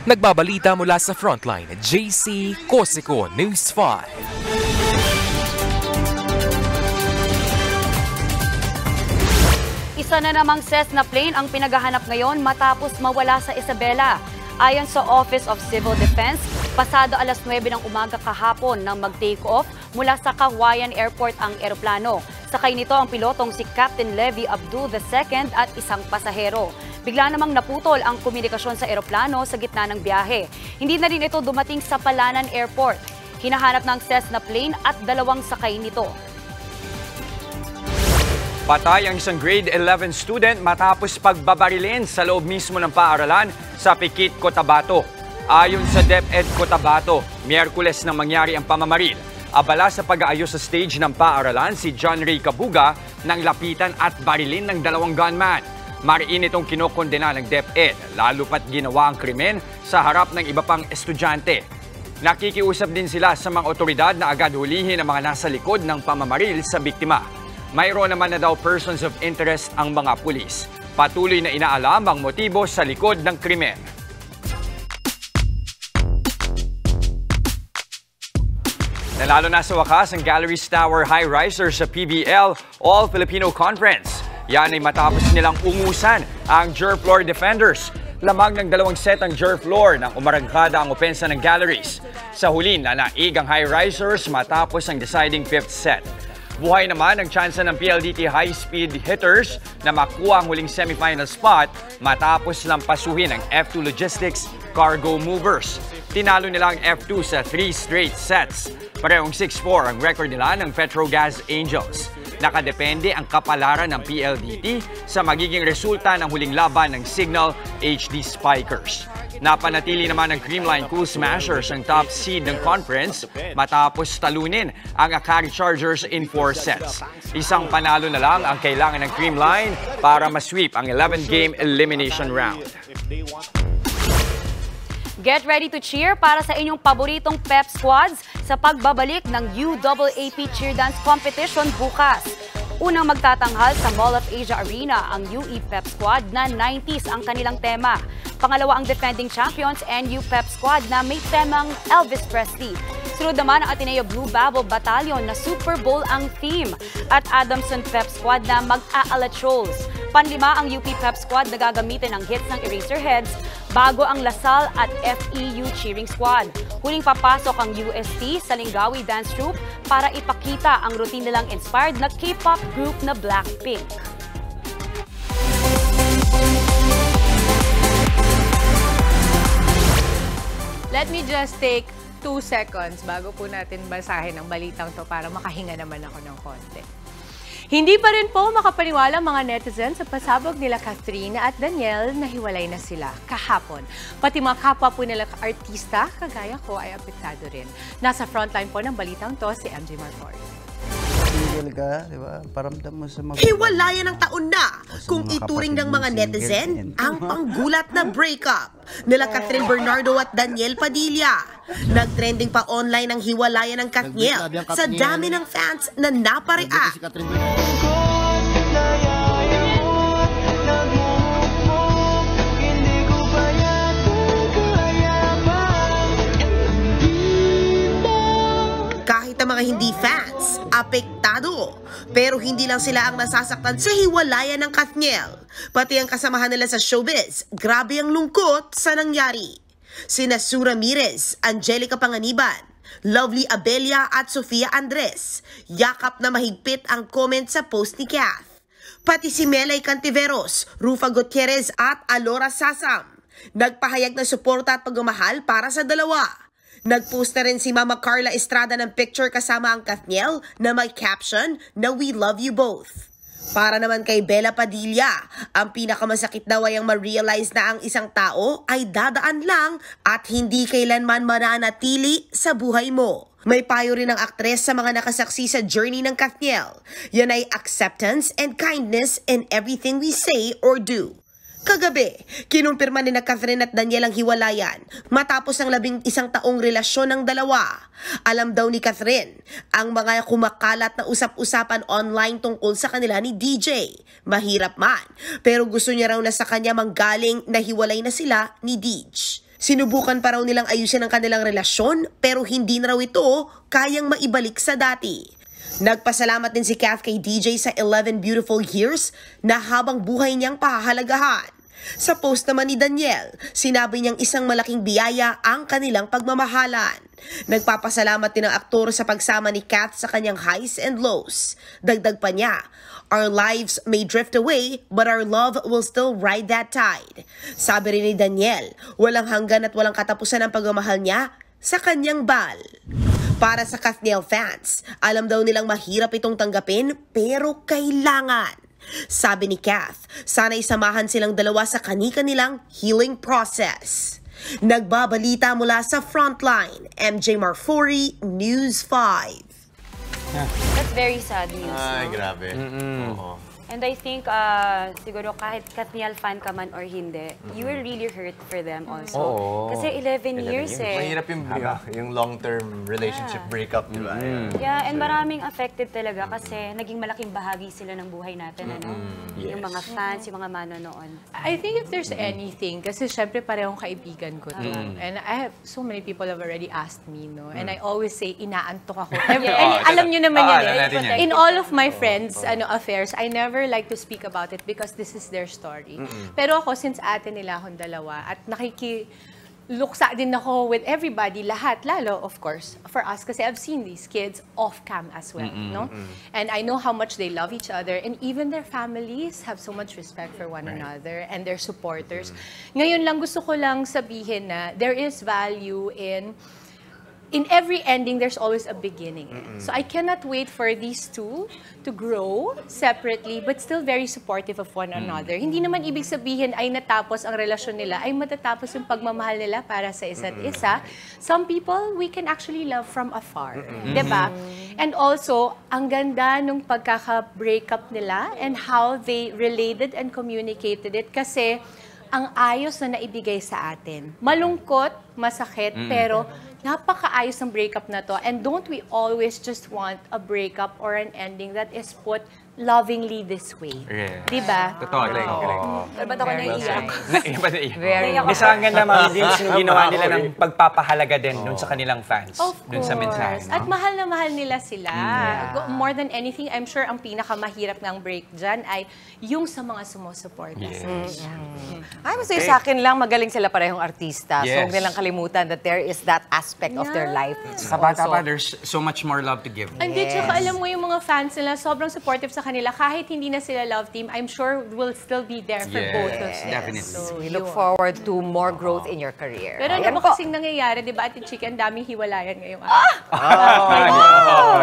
[SPEAKER 20] Nagbabalita mula sa Frontline, JC Cosico, News 5.
[SPEAKER 6] Isa na namang Cessna plane ang pinaghahanap ngayon matapos mawala sa Isabela. Ayon sa Office of Civil Defense, pasado alas 9 ng umaga kahapon nang mag-take off mula sa Kawayan Airport ang eroplano. Sakay nito ang pilotong si Captain Levy Abdul II at isang pasahero. Bigla namang naputol ang komunikasyon sa eroplano sa gitna ng biyahe. Hindi na rin ito dumating sa Palanan Airport. Hinahanap ng Cessna plane at 2 sakay nito.
[SPEAKER 5] Patay ang isang grade 11 student matapos pagbabarilin sa loob mismo ng paaralan sa Pikit, Cotabato. Ayon sa DepEd Cotabato, Miyerkules nang mangyari ang pamamaril. Abala sa pag-aayos sa stage ng paaralan si John Ray Kabuga nang lapitan at barilin ng 2 gunman. Mariin itong kinokondena ng DepEd, lalo pat ginawa ang krimen sa harap ng iba pang estudyante. Nakikiusap din sila sa mga otoridad na agad hulihin ang mga nasa likod ng pamamaril sa biktima. Mayroon naman na daw persons of interest ang mga pulis. Patuloy na inaalam ang motibo sa likod ng krimen. Nanalo na sa wakas ang Galleries Tower High-Riser sa PBL All-Filipino Conference. Yan ay matapos nilang ungusan ang Juror Floor Defenders. Lamang ng 2 set ang Juror Floor nang umarangkada ang opensa ng Galleries. Sa huli, nanaig ang High-Risers matapos ang deciding 5th set. Buhay naman ang tsansa ng PLDT high-speed hitters na makuha ang huling semifinal spot matapos lampasuhin ang F2 Logistics Cargo Movers. Tinalo nila ang F2 sa 3 straight sets. Parehong 6-4 ang record nila ng Petrogas Angels. Nakadepende ang kapalaran ng PLDT sa magiging resulta ng huling laban ng Signal HD Spikers. Napanatili naman ng Creamline Cool Smashers ang top seed ng conference matapos talunin ang Akari Chargers in 4 sets. Isang panalo na lang ang kailangan ng Creamline para masweep ang 11-game elimination round.
[SPEAKER 6] Get ready to cheer para sa inyong paboritong pep squads sa pagbabalik ng UAAP Cheer Dance Competition bukas. Unang magtatanghal sa Mall of Asia Arena ang UE Pep Squad na 90s ang kanilang tema. Pangalawa ang defending champions NU Pep Squad na may temang Elvis Presley. Sunod naman ang Ateneo Blue Babble Battalion na Super Bowl ang theme at Adamson Pep Squad na mag-aalatrols. Panlima ang UP Pep Squad na gagamitin ang hits ng Eraserheads bago ang Lasal at FEU Cheering Squad. Huling papasok ang UST sa Lingawi Dance Troupe para ipakita ang routine nilang inspired na K-pop group na Blackpink.
[SPEAKER 3] Let me just take 2 seconds bago po natin basahin ang balitang to para makahinga naman ako ng konti. Hindi pa rin po makapaniwala mga netizens sa pasabog nila Catherine at Daniel na hiwalay na sila kahapon. Pati mga kapwa po nila artista, kagaya ko, ay apektado rin. Nasa frontline po ng balitang to si MJ Marfort.
[SPEAKER 1] Single ka, di ba? Paramdam mo sa mga...
[SPEAKER 2] Hiwalayan ng taon na kung ituring ng mga netizen ang panggulat na breakup nila Catherine Bernardo at Daniel Padilla. Nagtrending pa online ang hiwalayan ng Katniel sa dami ng fans na napareact. Kahit ang mga hindi fans, apektado. Pero hindi lang sila ang nasasaktan sa hiwalayan ng Katniel. Pati ang kasamahan nila sa showbiz, grabe ang lungkot sa nangyari. Sina Sue Ramirez, Angelica Panganiban, Lovely Abella at Sofia Andres. Yakap na mahigpit ang comment sa post ni Kath. Pati si Melay Cantiveros, Rufa Gutierrez at Alora Sasam. Nagpahayag ng suporta at pagmamahal para sa dalawa. Nagpost na rin si Mama Carla Estrada ng picture kasama ang Katniel na may caption na "We love you both." Para naman kay Bella Padilla, ang pinakamasakit daw ay ang ma-realize na ang isang tao ay dadaan lang at hindi kailanman mananatili sa buhay mo. May payo rin ang aktres sa mga nakasaksi sa journey ng Katniel. Yan ay acceptance and kindness in everything we say or do. Kagabi, kinumpirma ni Catherine at Daniel ang hiwalayan matapos ang 11 taong relasyon ng dalawa. Alam daw ni Catherine ang mga kumakalat na usap-usapan online tungkol sa kanila ni DJ. Mahirap man, pero gusto niya raw na sa kanya manggaling na hiwalay na sila ni Deej. Sinubukan pa raw nilang ayusin ang kanilang relasyon pero hindi na raw ito kayang maibalik sa dati. Nagpasalamat din si Kath kay DJ sa 11 beautiful years na habang buhay niyang pahahalagahan. Sa post naman ni Daniel, sinabi niyang isang malaking biyaya ang kanilang pagmamahalan. Nagpapasalamat din ang aktor sa pagsama ni Kath sa kanyang highs and lows. Dagdag pa niya, "Our lives may drift away, but our love will still ride that tide." Sabi rin ni Daniel, walang hanggan at walang katapusan ang pagmamahal niya sa kanyang Bal. Para sa Kathniel fans, alam daw nilang mahirap itong tanggapin pero kailangan. Sabi ni Kath, sana'y samahan silang dalawa sa kani-kanilang healing process. Nagbabalita mula sa Frontline, MJ Marfori, News 5.
[SPEAKER 6] That's very sad news.
[SPEAKER 4] Ay,
[SPEAKER 6] no?
[SPEAKER 4] grabe. Oo.
[SPEAKER 6] And I think, siguro kahit Kathniel fan ka man or hindi, you will really hurt for them also.
[SPEAKER 4] Oo.
[SPEAKER 6] Kasi 11 years eh.
[SPEAKER 4] Mahirap yung long-term relationship breakup, di ba?
[SPEAKER 6] Yeah, and maraming affected talaga kasi naging malaking bahagi sila ng buhay natin, ano? Yung mga fans, yung mga manonood.
[SPEAKER 3] I think if there's anything, kasi syempre parehong kaibigan ko to. And I have, so many people have already asked me, no? And I always say, inaantok ako. Alam nyo naman yan eh. In all of my friends' affairs, I never like to speak about it because this is their story. Pero ako, since ate nila akong dalawa, at nakikiluksa din ako with everybody, lahat, lalo, of course, for us, kasi I've seen these kids off-cam as well, no? And I know how much they love each other, and even their families have so much respect for one another, and their supporters. Ngayon lang, gusto ko lang sabihin na there is value in every ending, there's always a beginning. So I cannot wait for these two to grow separately but still very supportive of one another. Hindi naman ibig sabihin ay natapos ang relasyon nila, ay matatapos yung pagmamahal nila para sa isa't isa. Some people, we can actually love from afar. Diba? And also, ang ganda nung pagkaka-breakup nila and how they related and communicated it kasi ang ayos na naibigay sa atin. Malungkot, masakit, pero napakaayos ng breakup na to. And don't we always just want a breakup or an ending that is put lovingly this way?
[SPEAKER 5] Yeah.
[SPEAKER 3] Diba?
[SPEAKER 5] Totoo.
[SPEAKER 6] Ba't ako naiiyak?
[SPEAKER 5] Isa ang ganda, Mami Dims, yung ginawa nila ng pagpapahalaga din dun sa kanilang fans.
[SPEAKER 3] Of
[SPEAKER 5] dun sa mensahe.
[SPEAKER 3] At mahal na mahal nila sila. More than anything, I'm sure ang pinakamahirap ng break dyan ay yung sa mga sumusuporta sa kanya.
[SPEAKER 7] Ay, masaya sa akin lang, magaling sila parehong artista. So,
[SPEAKER 5] Yes.
[SPEAKER 7] huwag nilang kalimutan that there is that aspect of their life.
[SPEAKER 5] Sa bata pa, there's so much more love to give.
[SPEAKER 3] Hindi, tsaka alam mo yung mga fans nila, sobrang supportive sa kanila. Kahit hindi na sila love team, I'm sure will still be there for both of them.
[SPEAKER 5] Definitely.
[SPEAKER 7] So, we look forward to more growth in your career.
[SPEAKER 3] Pero ano
[SPEAKER 7] Ayan
[SPEAKER 3] po kasing nangyayari, di ba, Ate Chika, ang daming hiwalayan ngayong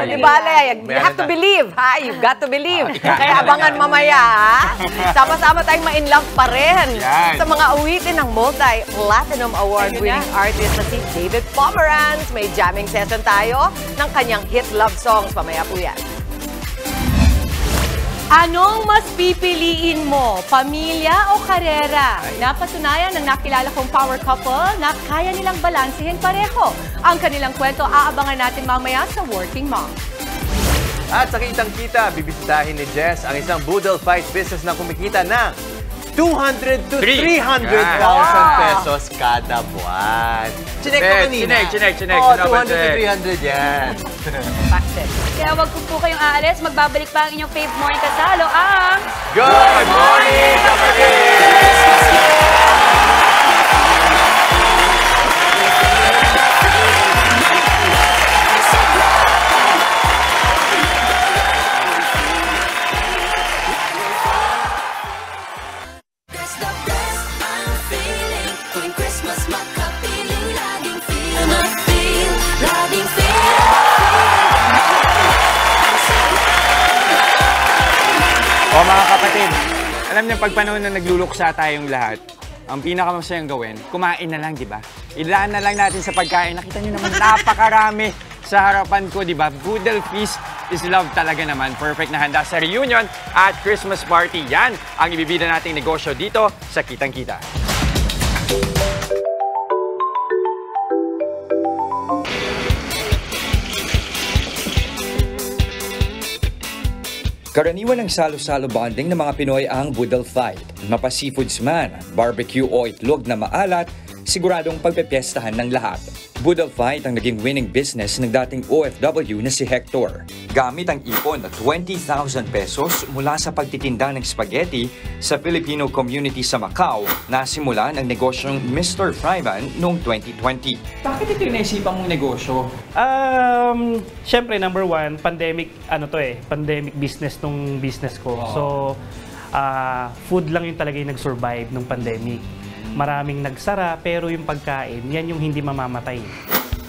[SPEAKER 7] Di ba, Ale? You have to believe, ha? You've got to believe. Kaya abangan mamaya, ha? Sama-sama tayong ma-inlove pa rin sa mga awitin ng multi-platinum award-winning artist na si David Pomeranz. May jamming session tayo ng kanyang hit love songs. Pamaya po yan.
[SPEAKER 3] Anong mas pipiliin mo? Pamilya o karera? Napatunayan ng nakilala kong power couple na kaya nilang balansehin pareho. Ang kanilang kwento aabangan natin mamaya sa Working Mom.
[SPEAKER 4] At sa kitang-kita, bibisitahin ni Jess ang isang boodle fight business na kumikita ng 200 to 300,000 pesos kada buwan. Chinek ko kanina.
[SPEAKER 5] Chinek.
[SPEAKER 4] 200 to 300 yan.
[SPEAKER 6] Kaya wag po kayong aalis, magbabalik pa ang inyong fave morning kasalo ang
[SPEAKER 4] Good Morning, Kapatid!
[SPEAKER 5] O mga kapatid, alam niyo, pag panahon na nagluluksa tayong lahat, ang pinakamasayang gawin, kumain na lang, di ba? Ilaan na lang natin sa pagkain. Nakita niyo naman, napakarami sa harapan ko, di ba? Boodle Feast is love talaga naman. Perfect na handa sa reunion at Christmas party. Yan ang ibibida nating negosyo dito sa Kitang-Kita.
[SPEAKER 8] Karaniwan ng salo-salo bonding ng mga Pinoy ang boodle fight. Mapa seafoods man, barbecue o itlog na maalat, siguradong pagpepiestahan ng lahat. Boodle Fight ang naging winning business ng dating OFW na si Hector. Gamit ang ipon na 20,000 pesos mula sa pagtitinda ng spaghetti sa Filipino community sa Macau, nasimulan ang negosyong Mr. Fryman noong 2020.
[SPEAKER 5] Bakit ito yung naisipan mong negosyo?
[SPEAKER 11] Siyempre, number one, pandemic business nung business ko. So, food lang yung talaga yung nag-survive nung pandemic. Maraming nagsara, pero yung pagkain, yan yung hindi mamamatay.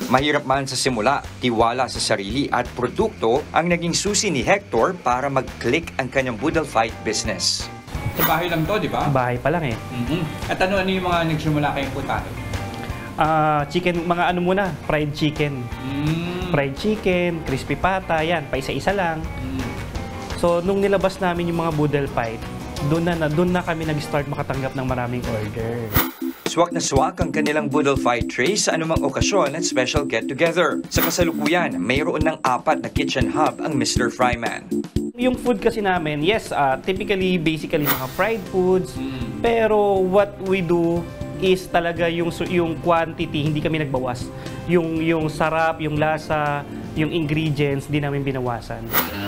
[SPEAKER 8] Mahirap man sa simula, tiwala sa sarili at produkto ang naging susi ni Hector para mag-click ang kanyang Boodle Fight business.
[SPEAKER 5] Sa bahay lang to, di ba?
[SPEAKER 11] Bahay pa lang eh.
[SPEAKER 5] At ano yung mga nagsimula kayong putahe?
[SPEAKER 11] Chicken, mga ano muna, fried chicken. Fried chicken, crispy pata, yan, pa isa-isa lang. So, nung nilabas namin yung mga Boodle Fight, doon na kami nag-start makatanggap ng maraming order.
[SPEAKER 8] Swak na swak ang kanilang Boodle Fight trays sa anumang okasyon at special get-together. Sa kasalukuyan, mayroon ng 4 na kitchen hub ang Mr. Fryman.
[SPEAKER 11] Yung food kasi namin, yes, basically mga fried foods. Pero what we do is talaga yung quantity, hindi kami nagbawas. Yung sarap, yung lasa, yung ingredients, di namin binawasan.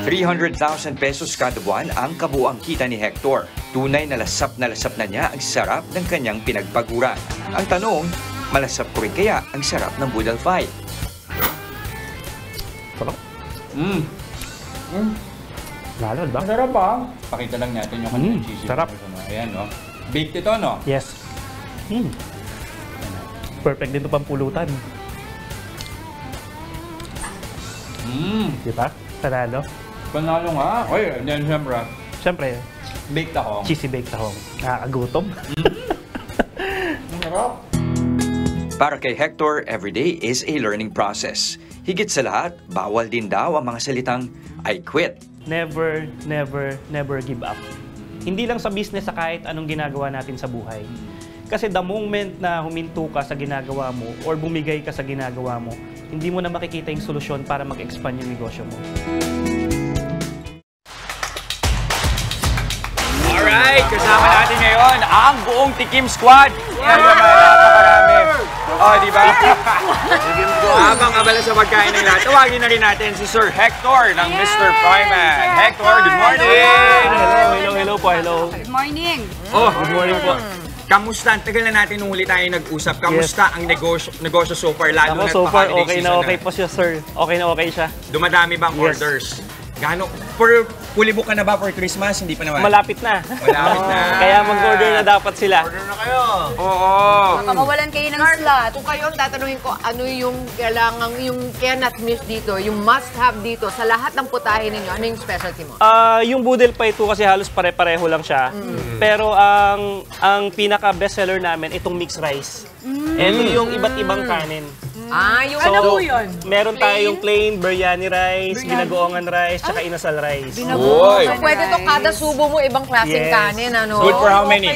[SPEAKER 8] 300,000 pesos kada buwan ang kabuang kita ni Hector. Tunay na lasap na niya ang sarap ng kanyang pinagpaguran. Ang tanong, malasap ko rin kaya ang sarap ng Boodle Fight?
[SPEAKER 11] Sarap. Lalo, diba?
[SPEAKER 5] Masarap ba? Pakita lang natin yung kanyang cheesy.
[SPEAKER 11] Sarap.
[SPEAKER 5] Ayan, no? Baked ito, no?
[SPEAKER 11] Yes. Perfect din ito pampulutan. Diba? Panalo?
[SPEAKER 5] Panalo nga. Oy, yan
[SPEAKER 11] Siyempre.
[SPEAKER 5] Baked tahong.
[SPEAKER 11] Cheesy baked tahong. Nakakagutom.
[SPEAKER 8] Para kay Hector, everyday is a learning process. Higit sa lahat, bawal din daw ang mga salitang, I quit.
[SPEAKER 11] Never give up. Hindi lang sa business, sa kahit anong ginagawa natin sa buhay. Kasi the moment na huminto ka sa ginagawa mo or bumigay ka sa ginagawa mo, hindi mo na makikita yung solusyon para mag-expand yung negosyo mo.
[SPEAKER 5] Alright, kasama natin ngayon ang buong Tikim Squad. Yan naman, napakarami. Di ba? Habang abala sa pagkain ng lahat, tawagin na rin natin si Sir Hector ng Mr. Fryman. Hector, good morning!
[SPEAKER 11] Hello po, hello.
[SPEAKER 6] Good morning!
[SPEAKER 11] Good morning po.
[SPEAKER 5] Kamusta? Tagal na natin nung huli tayo nag-usap. Kamusta ang negosyo so far? Lalo na
[SPEAKER 11] so far,
[SPEAKER 5] okay
[SPEAKER 11] na okay po siya, sir. Okay na okay siya.
[SPEAKER 5] Dumadami bang orders? Gaano? Fully book ka na ba for Christmas? Hindi pa naman.
[SPEAKER 11] Malapit na.
[SPEAKER 5] Malapit na.
[SPEAKER 11] Kaya mag-order na dapat sila.
[SPEAKER 5] Order na kayo. Oo.
[SPEAKER 7] Baka mawalan kayo ng slot. Kung kayo ang tatanungin ko, ano yung kailangan, yung cannot miss dito, yung must have dito, sa lahat ng putahe ninyo, ano yung specialty mo?
[SPEAKER 11] Yung Boodle Fight kasi halos pare-pareho lang siya. Pero ang pinaka-best seller namin, itong mixed rice. Ito yung iba't ibang kanin.
[SPEAKER 7] Yung
[SPEAKER 11] ano po yun? Meron tayong plain, biryani rice, binagoongan rice, tsaka inasal rice.
[SPEAKER 7] So pwede to kada subo mo ibang klaseng kanin, ano?
[SPEAKER 5] Good for how many?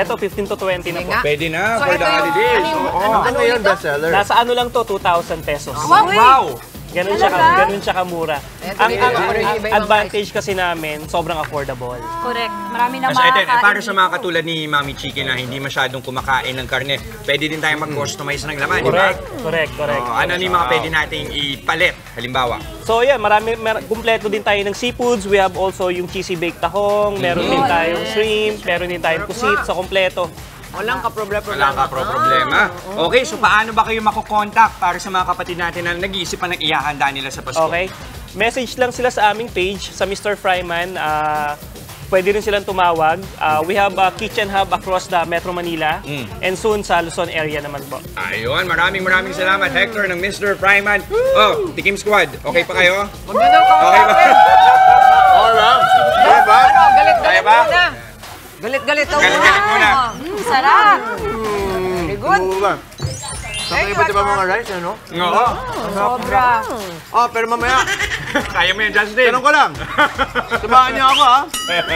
[SPEAKER 11] Ito 15 to 20 na po.
[SPEAKER 5] Pwede na, for the holidays.
[SPEAKER 11] Ano yun, bestseller? Nasa ano lang to, 2,000 pesos.
[SPEAKER 5] Wow!
[SPEAKER 11] Ganun siya kamura. Ang advantage kasi namin, sobrang affordable.
[SPEAKER 6] Correct. Marami na
[SPEAKER 5] makakain. Para sa mga katulad ni Mami Chicken na hindi masyadong kumakain ng karne, pwede din tayo mag-customize ng laman, di ba?
[SPEAKER 11] Correct.
[SPEAKER 5] Ano yung mga pwede nating ipalit, halimbawa?
[SPEAKER 11] So yan, kumpleto din tayo ng seafoods. We have also yung cheesy baked tahong, meron din tayong shrimp, meron din tayong pusit, so kumpleto.
[SPEAKER 7] Walang kaproblema.
[SPEAKER 5] Walang kaproblema. Okay, so paano ba kayo makokontak para sa mga kapatid natin na nag-iisipan ng ihahanda nila sa Pasko?
[SPEAKER 11] Okay. Message lang sila sa aming page, sa Mr. Fryman. Pwede rin silang tumawag. We have a kitchen hub across the Metro Manila and soon sa Luzon area naman po.
[SPEAKER 5] Ayun, maraming salamat Hector ng Mr. Fryman. Tikim Squad, okay pa kayo?
[SPEAKER 7] Okay ba?
[SPEAKER 5] Kaya ba?
[SPEAKER 7] Galit-galit
[SPEAKER 5] muna.
[SPEAKER 7] Sarap. Very good.
[SPEAKER 4] Saka iba't iba mga rice, ano?
[SPEAKER 5] Oo.
[SPEAKER 7] Sobra.
[SPEAKER 4] Pero mamaya.
[SPEAKER 5] Kaya mo yan, Justin.
[SPEAKER 4] Tanong ko lang. Samahan niyo ako, ha?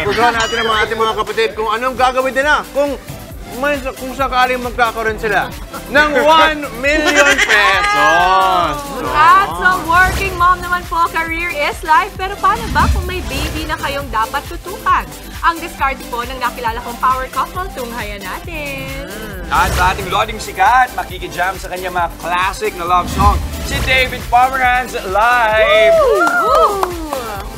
[SPEAKER 4] Tutuhan natin ang ating mga kapatid kung anong gagawin nila. Kung sakaling magkakaroon sila ng 1 million pesos.
[SPEAKER 3] At sa working mom naman po, career is life. Pero paano ba kung may baby na kayong dapat tutukan? Ang discard po ng nakilala kong power couple, tunghayan natin.
[SPEAKER 5] At sa ating loading sikat, makikijam sa kanya mga classic na love song, si David Pomeranz live!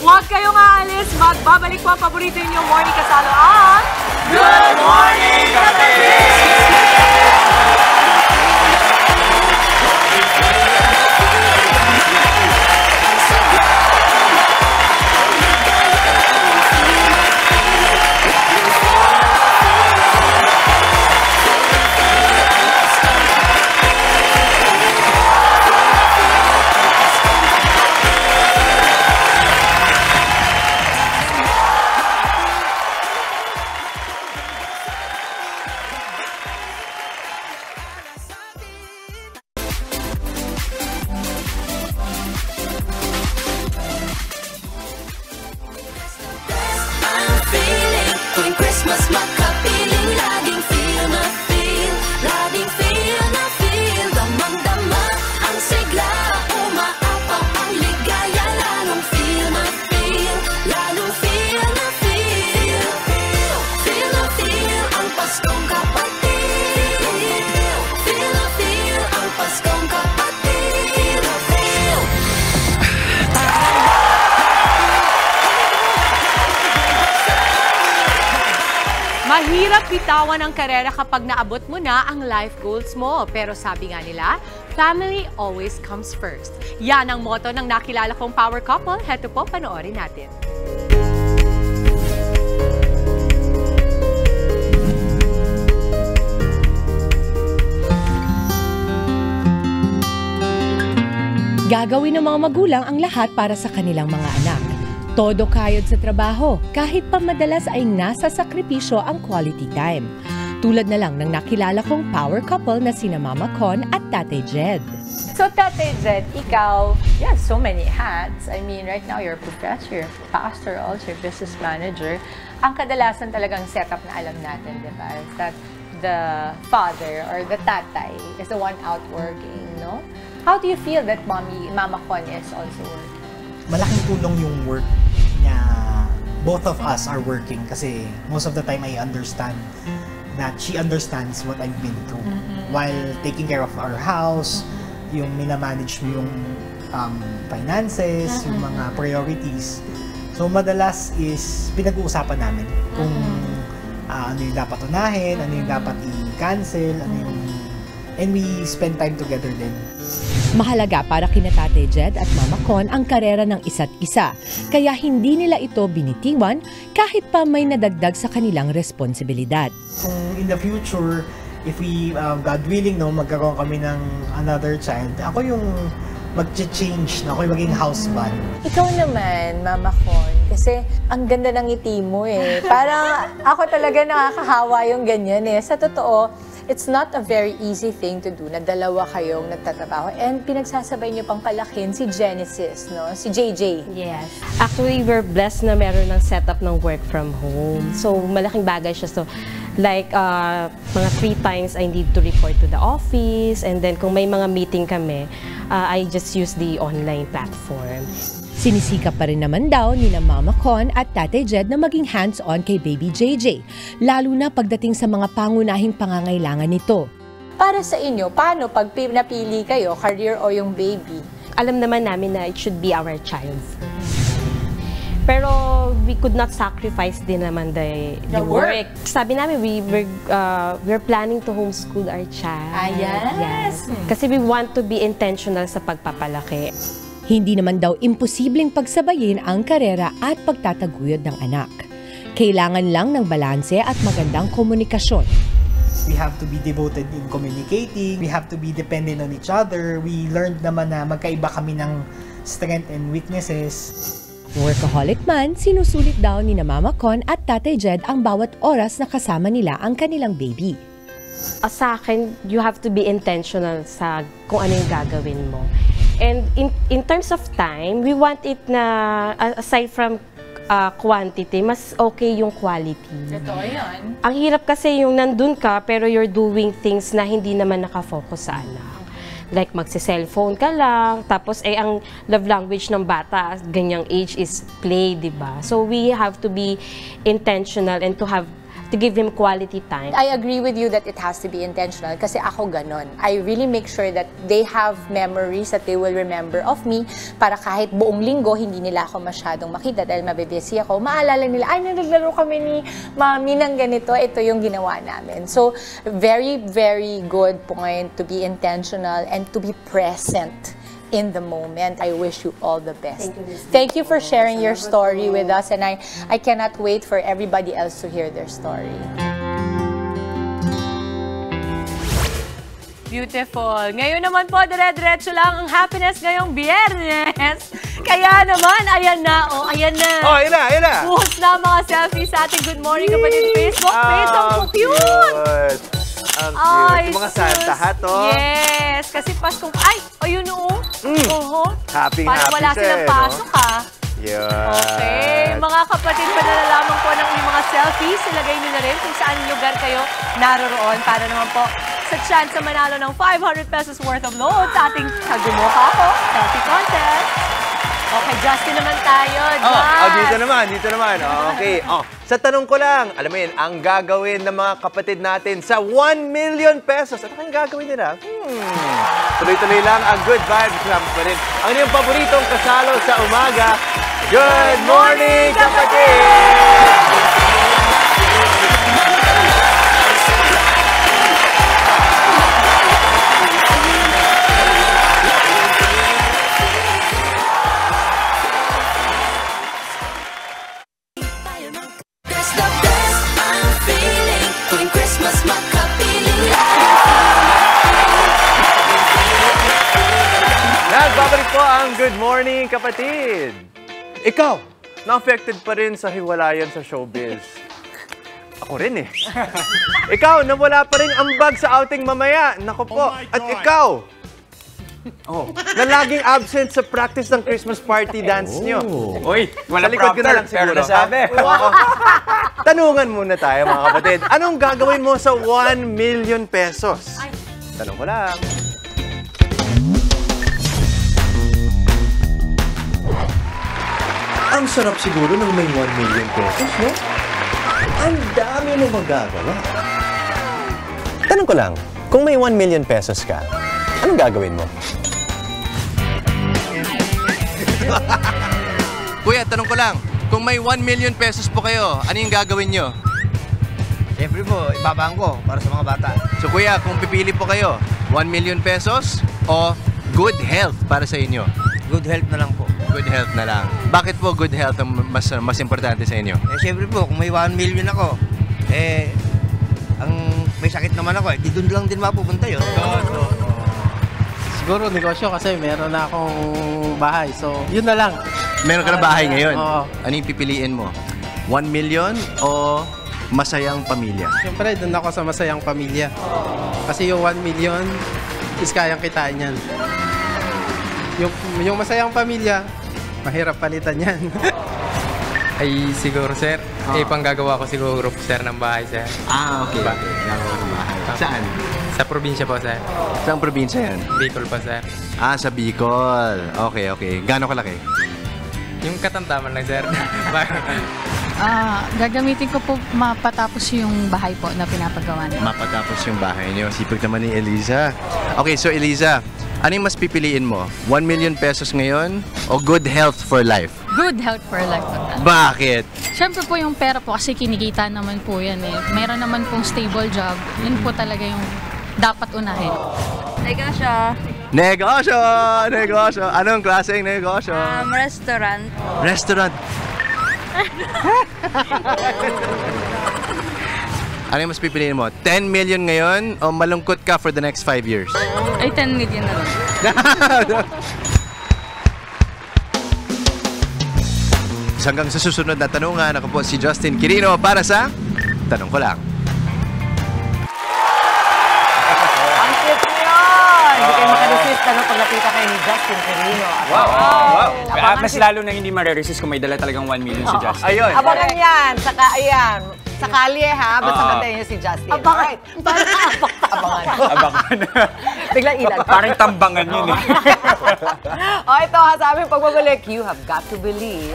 [SPEAKER 3] Huwag kayong aalis, magbabalik po ang paborito ninyong morning kasalo ang
[SPEAKER 5] Good Morning Kapatid!
[SPEAKER 12] Tuwing Christmas makapiling, laging feel na feel, laging feel na feel, damang-dama ang sigla, umaapaw ang ligaya, lalong feel na feel, lalong feel na feel, feel na feel ang Paskong Kapatid, feel na feel ang Paskong Kapatid, feel.
[SPEAKER 3] Mahirap bitawan ang karera kapag naabot mo na ang life goals mo. Pero sabi nga nila, family always comes first. Yan ang motto ng nakilala kong power couple. Heto po, panoorin natin. Gagawin ng mga magulang ang lahat para sa kanilang mga anak. Todo kayod sa trabaho, kahit pa madalas ay nasa sakripisyo ang quality time. Tulad na lang ng nakilala kong power couple na sina Mama Con at Tatay Jed.
[SPEAKER 13] So Tatay Jed, ikaw, you have so many hats. I mean, right now you're a professor, you're a pastor, also you're a business manager. Ang kadalasan talagang setup na alam natin, di ba? Is that the father or the tatay is the one out working, no? How do you feel that Mama Con is also working?
[SPEAKER 23] Malaking tulong yung work niya. Both of us are working kasi most of the time I understand that she understands what I've been through while taking care of our house, yung minamanage mo yung finances, yung mga priorities. So madalas is pinag-uusapan namin kung ano yung dapat unahin, ano yung dapat i-cancel, ano yung... And we spend time together din.
[SPEAKER 2] Mahalaga para kina Tatay Jed at Mama Con ang karera ng isa't isa, kaya hindi nila ito binitiwan kahit pa may nadagdag sa kanilang responsibilidad.
[SPEAKER 23] Kung in the future, if we, God willing, no, magkaroon kami ng another child, ako yung mag-change na ako yung maging husband.
[SPEAKER 13] Ikaw naman, Mama Con, kasi ang ganda ng ngiti mo eh. Parang ako talaga nakakahawa yung ganyan eh. Sa totoo, it's not a very easy thing to do na dalawa kayong nagtatrabaho and pinagsasabay niyo pang palakin si Genesis, no? Si JJ.
[SPEAKER 24] Yes. Actually, we're blessed na meron ng setup ng work from home. So, malaking bagay siya. So, like, mga 3 times I need to report to the office, and then kung may mga meeting kami, I just use the online platform.
[SPEAKER 2] Sinisikap pa rin naman daw ni na Mama Con at Tatay Jed na maging hands-on kay Baby JJ, lalo na pagdating sa mga pangunahing pangangailangan nito.
[SPEAKER 13] Para sa inyo, paano pag napili kayo, career o yung baby?
[SPEAKER 24] Alam naman namin na it should be our child. Pero we could not sacrifice din naman the work. Sabi namin, we're planning to homeschool our child.
[SPEAKER 13] Yes.
[SPEAKER 24] Kasi we want to be intentional sa pagpapalaki.
[SPEAKER 2] Hindi naman daw imposibleng pagsabayin ang karera at pagtataguyod ng anak. Kailangan lang ng balanse at magandang komunikasyon.
[SPEAKER 23] We have to be devoted in communicating. We have to be dependent on each other. We learned naman na magkaiba kami ng strength and weaknesses.
[SPEAKER 2] Workaholic man, sinusulit daw ni na Mama Con at Tatay Jed ang bawat oras na kasama nila ang kanilang baby.
[SPEAKER 24] Sa akin, you have to be intentional sa kung ano yung gagawin mo. And in terms of time, we want it na, aside from quantity, mas okay yung quality.
[SPEAKER 13] Totoo yan.
[SPEAKER 24] Ang hirap kasi yung nandun ka, pero you're doing things na hindi naman nakafocus sa anak. Like magsi-cellphone ka lang, tapos ang love language ng bata, ganyang age is play, di ba? So we have to be intentional and to have to give him quality time.
[SPEAKER 13] I agree with you that it has to be intentional kasi ako ganon. I really make sure that they have memories that they will remember of me para kahit buong linggo hindi nila ako masyadong makita dahil mabibisi ako. Maalala nila, ay, naglaro kami ni Mami ng ganito, ito yung ginawa namin. So, very, very good point to be intentional and to be present in the moment. I wish you all the best. Thank you for sharing your story with us, and I cannot wait for everybody else to hear their story.
[SPEAKER 3] Beautiful. Ngayon naman po, dire-diretso lang ang happiness ngayong Biyernes. Kaya naman, ayan na. Ayan na.
[SPEAKER 4] Ayan na, ayan na.
[SPEAKER 3] Buhos na mga selfies sa ating Good Morning Kapatid Facebook page. Ang cute!
[SPEAKER 4] Ang cute. Yung mga Santa hat, oh.
[SPEAKER 3] Yes. Kasi Pasko, ay, yun o.
[SPEAKER 4] Happy,
[SPEAKER 3] para
[SPEAKER 4] happy
[SPEAKER 3] wala silang pasok, ha?
[SPEAKER 4] Yeah.
[SPEAKER 3] Okay. Mga kapatid, panalalaman po ng inyong mga selfies. Ilagay nyo na rin kung saan lugar kayo naroroon para naman po sa chance na manalo ng 500 pesos worth of load sa ating Kagumukha ko selfie contest. Okay, Justin naman tayo.
[SPEAKER 4] Dito naman. Okay. Sa tanong ko lang, alam mo yun, ang gagawin ng mga kapatid natin sa 1 million pesos. Ano kayong gagawin nila? Tuloy-tuloy lang ang good vibes lang pa rin. Ang inyong paboritong kasalo sa umaga. Good morning, kapatid! Nagbabalik po ang Good Morning, kapatid! Ikaw, na-affected pa rin sa hiwalayan sa showbiz. Ako rin eh. Ikaw, nawala pa rin ambag sa outing mamaya. Naku po. At ikaw, na laging absent sa practice ng Christmas party dance nyo.
[SPEAKER 5] Uy, wala
[SPEAKER 4] likod ko na lang siguro.
[SPEAKER 5] Nasabi.
[SPEAKER 4] Tanungan muna tayo, mga kapatid. Anong gagawin mo sa 1 million pesos? Tanong ko lang. Ang sarap siguro ng may 1 million pesos, no? Ang dami mo magagawa. Tanong ko lang, kung may 1 million pesos ka, anong gagawin mo? Kuya, tanong ko lang, kung may 1 million pesos po kayo, ano yung gagawin nyo?
[SPEAKER 19] Siyempre po, ibabaan ko para sa mga bata.
[SPEAKER 4] So kuya, kung pipili po kayo, 1 million pesos o good health para sa inyo?
[SPEAKER 19] Good health na lang po.
[SPEAKER 4] Good health na lang. Bakit po good health ang mas importante sa inyo?
[SPEAKER 19] Siyempre po, kung may 1 million ako, ang may sakit naman ako, di doon lang din mapupunta yun.
[SPEAKER 9] Siguro negosyo kasi meron na akong bahay. So, yun na lang.
[SPEAKER 4] Meron ka na bahay ngayon?
[SPEAKER 9] Oo.
[SPEAKER 4] Ano yung pipiliin mo? 1 million o masayang pamilya?
[SPEAKER 9] Siyempre, doon ako sa masayang pamilya. Kasi yung 1 million is kayang kitain yan. Yung masayang pamilya, mahirap palitan yan.
[SPEAKER 10] Ay, siguro, sir. Panggagawa ko siguro, sir, ng bahay, sir.
[SPEAKER 4] Okay. Gagawa ng bahay. Saan?
[SPEAKER 10] Sa probinsya po, sir.
[SPEAKER 4] Saan probinsya yan?
[SPEAKER 10] Bicol po, sir.
[SPEAKER 4] Sa Bicol. Okay. Gaano kalaki?
[SPEAKER 10] Yung katamtaman lang, sir.
[SPEAKER 14] Gagamitin ko po mapatapos yung bahay po na pinapagawa niyo.
[SPEAKER 4] Mapatapos yung bahay niyo. Sipag naman ni Eliza. Okay, so Eliza, ano yung mas pipiliin mo? 1 million pesos ngayon o good health for life?
[SPEAKER 14] Good health for life po.
[SPEAKER 4] Bakit?
[SPEAKER 14] Siyempre po yung pera po kasi kinikita naman po yan eh. Meron naman pong stable job. Yun po talaga yung dapat unahin.
[SPEAKER 4] Negosyo! Anong klaseng negosyo?
[SPEAKER 16] Restaurant.
[SPEAKER 4] Restaurant. Ano yung mas pipiliin mo? 10 million ngayon o malungkot ka for the next 5 years?
[SPEAKER 14] Ay, 10 million na lang.
[SPEAKER 4] Hanggang sa susunod na tanungan, ako po si Justin Quirino para sa Tanong Ko Lang.
[SPEAKER 7] Ang cute yun! Hindi kayo makaresist pag nakita kayo ni Justin Quirino.
[SPEAKER 5] Wow! Mas lalo na hindi mare-resist kung may dala talagang 1 million si Justin.
[SPEAKER 4] Ayun!
[SPEAKER 7] Abangan yan! Sa kalye ha, basta kantayin niyo si Justin. Abangan!
[SPEAKER 5] Abangan.
[SPEAKER 7] Biglang ilag.
[SPEAKER 5] Parang tambangan yun eh.
[SPEAKER 7] Ito ha, sa aming pagbabalik, you have got to believe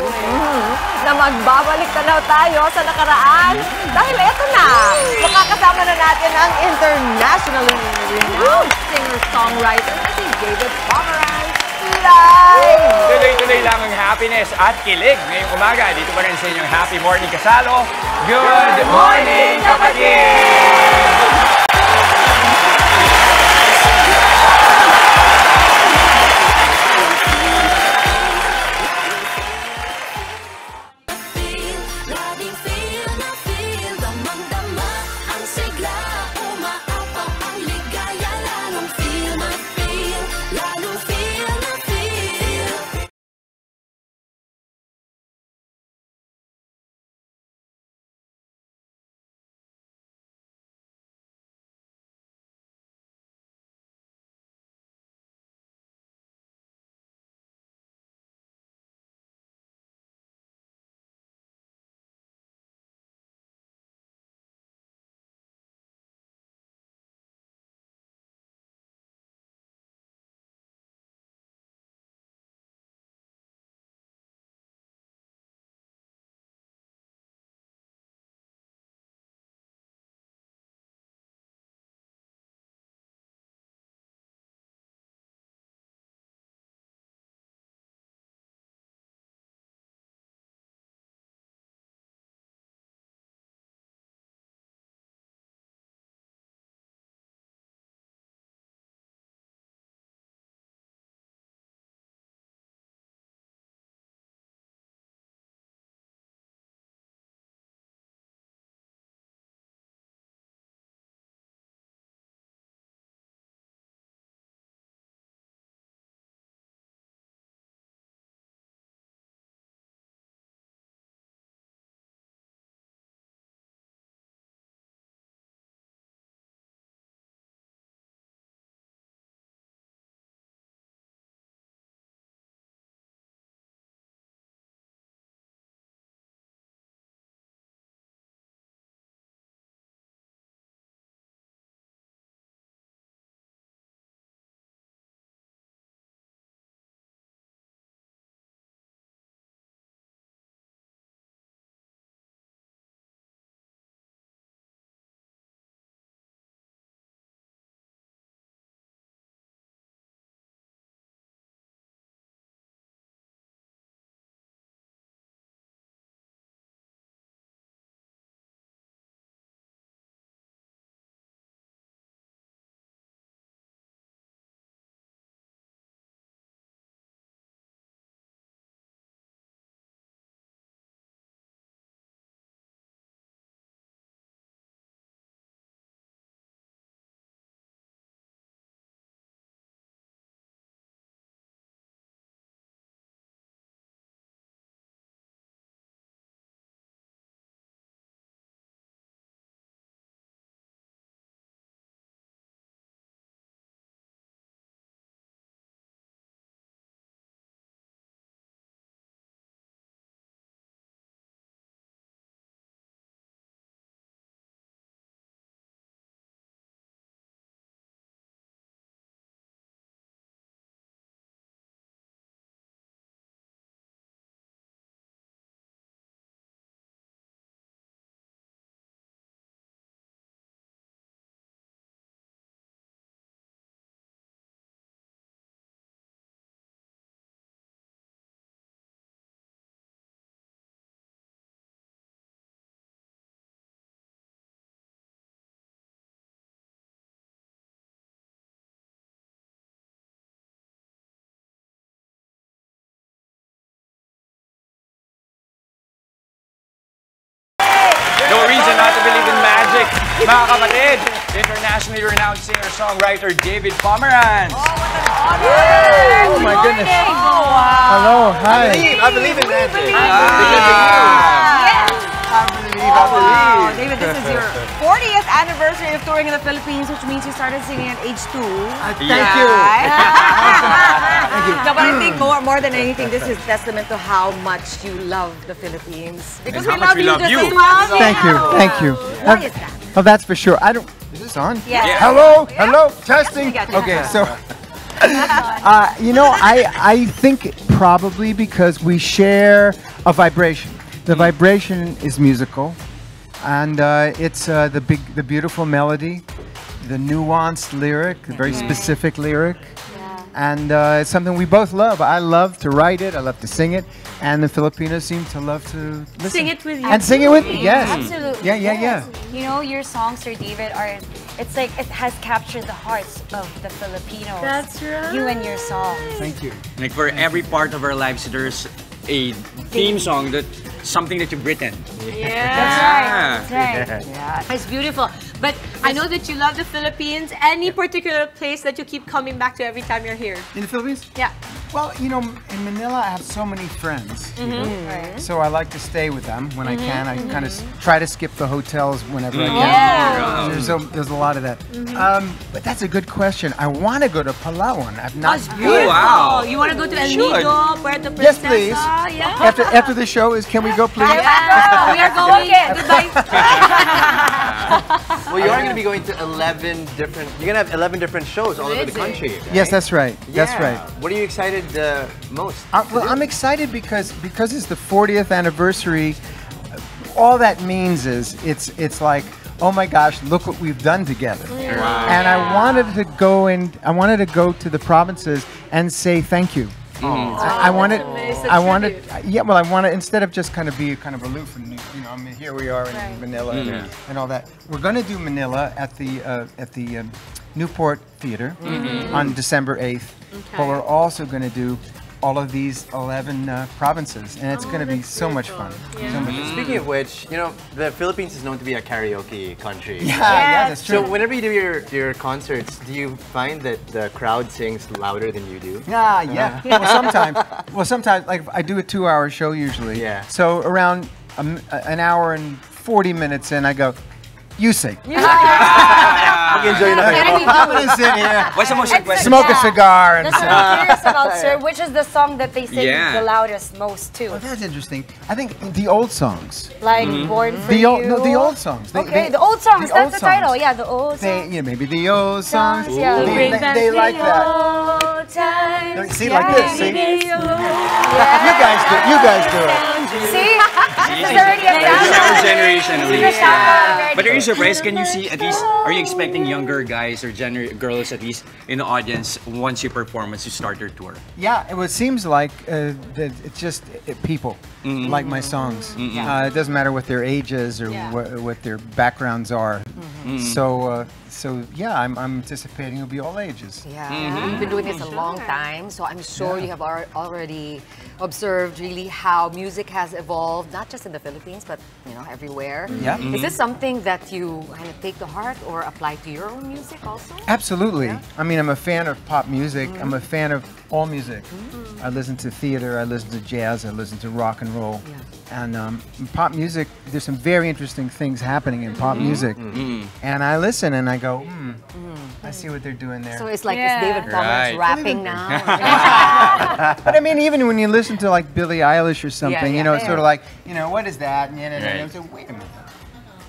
[SPEAKER 7] na magbabalik tanaw tayo sa nakaraan. Dahil eto na, natin ang internationally renowned singer-songwriter na si David Pomeranz live!
[SPEAKER 5] Tuloy-tuloy lang ang happiness at kilig ngayong umaga. Dito pa rin sa inyong Happy Morning Kasalo. Good morning, kapatid! No reason not to believe in magic. Mga kapatid, internationally renowned singer-songwriter David Pomeranz.
[SPEAKER 7] Oh, what an honor!
[SPEAKER 15] Oh, my goodness.
[SPEAKER 7] Oh, wow.
[SPEAKER 15] Hello, hi.
[SPEAKER 4] I believe in magic.
[SPEAKER 7] I believe. David, this is your 40th anniversary of touring in the Philippines, which means you started singing at age 2.
[SPEAKER 15] Thank you.
[SPEAKER 7] No, but I think more than anything, this is testament to how much you love the Philippines. Because
[SPEAKER 15] And
[SPEAKER 7] we
[SPEAKER 15] how
[SPEAKER 7] love
[SPEAKER 15] much we
[SPEAKER 7] you
[SPEAKER 15] love
[SPEAKER 7] just
[SPEAKER 15] you.
[SPEAKER 7] as much.
[SPEAKER 15] Thank you, thank you.
[SPEAKER 7] Why is that?
[SPEAKER 15] Oh, that's for sure. I don't. Is this on?
[SPEAKER 7] Yes. Yeah.
[SPEAKER 15] Hello, hello, testing.
[SPEAKER 7] Yes, we got you.
[SPEAKER 15] Okay, so. You know, I think probably because we share a vibration. The vibration is musical.
[SPEAKER 16] And it's the beautiful melody, the nuanced lyric, the very specific lyric. And it's something we both love. I love to write it. I love to sing it. And the Filipinos seem to love to listen.
[SPEAKER 3] Sing it with you.
[SPEAKER 16] And sing it with me, yes.
[SPEAKER 6] Absolutely.
[SPEAKER 16] Yeah.
[SPEAKER 6] You know, your songs, Sir David, it's like it has captured the hearts of the Filipinos.
[SPEAKER 3] That's right.
[SPEAKER 6] You and your songs.
[SPEAKER 16] Thank you.
[SPEAKER 5] Like for every part of our lives, there's a theme song something that you've written.
[SPEAKER 3] Yeah.
[SPEAKER 6] That's right.
[SPEAKER 3] Yeah. It's beautiful. But I know that you love the Philippines. Any particular place that you keep coming back to every time you're here?
[SPEAKER 16] In the Philippines?
[SPEAKER 3] Yeah.
[SPEAKER 16] Well, you know, in Manila, I have so many friends.
[SPEAKER 3] Right.
[SPEAKER 16] So I like to stay with them when I can. I kind of try to skip the hotels whenever I can.
[SPEAKER 3] Yeah.
[SPEAKER 16] There's a lot of that. But that's a good question. I want to go to Palawan. I've not.
[SPEAKER 3] That's beautiful.
[SPEAKER 5] Wow.
[SPEAKER 3] You want to go to El Nido, Puerto Princesa?
[SPEAKER 16] Yes, please.
[SPEAKER 3] Yeah.
[SPEAKER 16] After the show can we go, please?
[SPEAKER 3] Yeah. We are going. Goodbye.
[SPEAKER 4] Well, you are going to be going to 11 different. You're going to have 11 different shows all over the country. Right?
[SPEAKER 16] Yes, that's right. That's right.
[SPEAKER 4] What are you excited most?
[SPEAKER 16] Well, I'm excited because it's the 40th anniversary. All that means is it's like, oh my gosh, look what we've done together.
[SPEAKER 4] Wow.
[SPEAKER 16] And I wanted to go to the provinces and say thank you. I wanted, instead of just kind of be kind of aloof and, you know, I mean, here we are in Manila and all that. We're going to do Manila at the Newport Theater on December 8th, but we're also going to do all of these 11 provinces, and it's going to be so much fun.
[SPEAKER 3] Yeah.
[SPEAKER 16] So much fun.
[SPEAKER 4] Speaking of which, you know, the Philippines is known to be a karaoke country.
[SPEAKER 16] Yeah, that's true.
[SPEAKER 4] So whenever you do your concerts, do you find that the crowd sings louder than you do?
[SPEAKER 16] Yeah. Well, sometimes, like I do a 2-hour show usually.
[SPEAKER 4] Yeah.
[SPEAKER 16] So around an hour and 40 minutes in, I go, you sing.
[SPEAKER 4] I'm
[SPEAKER 16] gonna sit here,
[SPEAKER 5] What's the most requested?
[SPEAKER 16] smoke a cigar, and
[SPEAKER 6] That's what I'm curious about, sir. Which is the song that they sing the loudest most too?
[SPEAKER 16] Well, that's interesting. I think the old songs.
[SPEAKER 6] Like Born for
[SPEAKER 16] The
[SPEAKER 6] You?
[SPEAKER 16] old songs.
[SPEAKER 6] The old songs. That's the title. Yeah, the old songs.
[SPEAKER 16] Maybe the old songs.
[SPEAKER 6] Yeah.
[SPEAKER 16] They like that.
[SPEAKER 6] Old times.
[SPEAKER 16] See, like this. See? You guys do it.
[SPEAKER 6] See? This is already a
[SPEAKER 5] Second generation.
[SPEAKER 6] already.
[SPEAKER 5] But are you surprised? Can you see at least? Are you expecting younger guys or girls at least in the audience once you perform, once you start your tour?
[SPEAKER 16] Yeah, it seems like that it's just people like my songs. It doesn't matter what their age is or what their backgrounds are. So yeah, I'm anticipating it'll be all ages.
[SPEAKER 7] Yeah, you've been doing this a long time, so I'm sure you have already observed really how music has evolved, not just in the Philippines, but you know, everywhere.
[SPEAKER 16] Yeah.
[SPEAKER 7] Is this something that you kind of take to heart or apply to your own music also?
[SPEAKER 16] Absolutely. I mean, I'm a fan of pop music. I'm a fan of all music. I listen to theater, I listen to jazz, I listen to rock and roll. And pop music, there's some very interesting things happening in pop music. And I listen and I go, I see what they're doing there.
[SPEAKER 7] So it's like it's David Palmer's rapping now.
[SPEAKER 16] But I mean, even when you listen to like Billie Eilish or something, you know, it's sort of like, you know, what is that? And you so, wait a minute.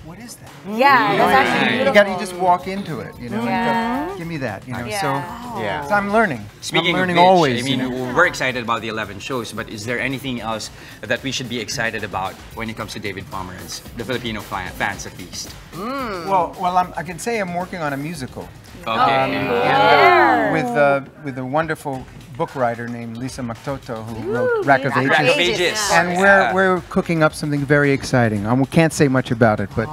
[SPEAKER 16] What is that?
[SPEAKER 6] Yeah, that's actually beautiful.
[SPEAKER 16] You just walk into it, you know. And go, give me that, you know.
[SPEAKER 5] Yeah.
[SPEAKER 16] So I'm learning.
[SPEAKER 5] Speaking
[SPEAKER 16] I'm learning
[SPEAKER 5] of which,
[SPEAKER 16] always.
[SPEAKER 5] I mean,
[SPEAKER 16] you know?
[SPEAKER 5] we're excited about the 11 shows, but is there anything else that we should be excited about when it comes to David Pomeranz, the Filipino fans at least?
[SPEAKER 16] Well, I can say I'm working on a musical.
[SPEAKER 5] Okay.
[SPEAKER 16] With a wonderful book writer named Lisa Mactoto, who wrote Rack of Ages.
[SPEAKER 5] Rack of Ages.
[SPEAKER 16] And we're cooking up something very exciting. We can't say much about it, but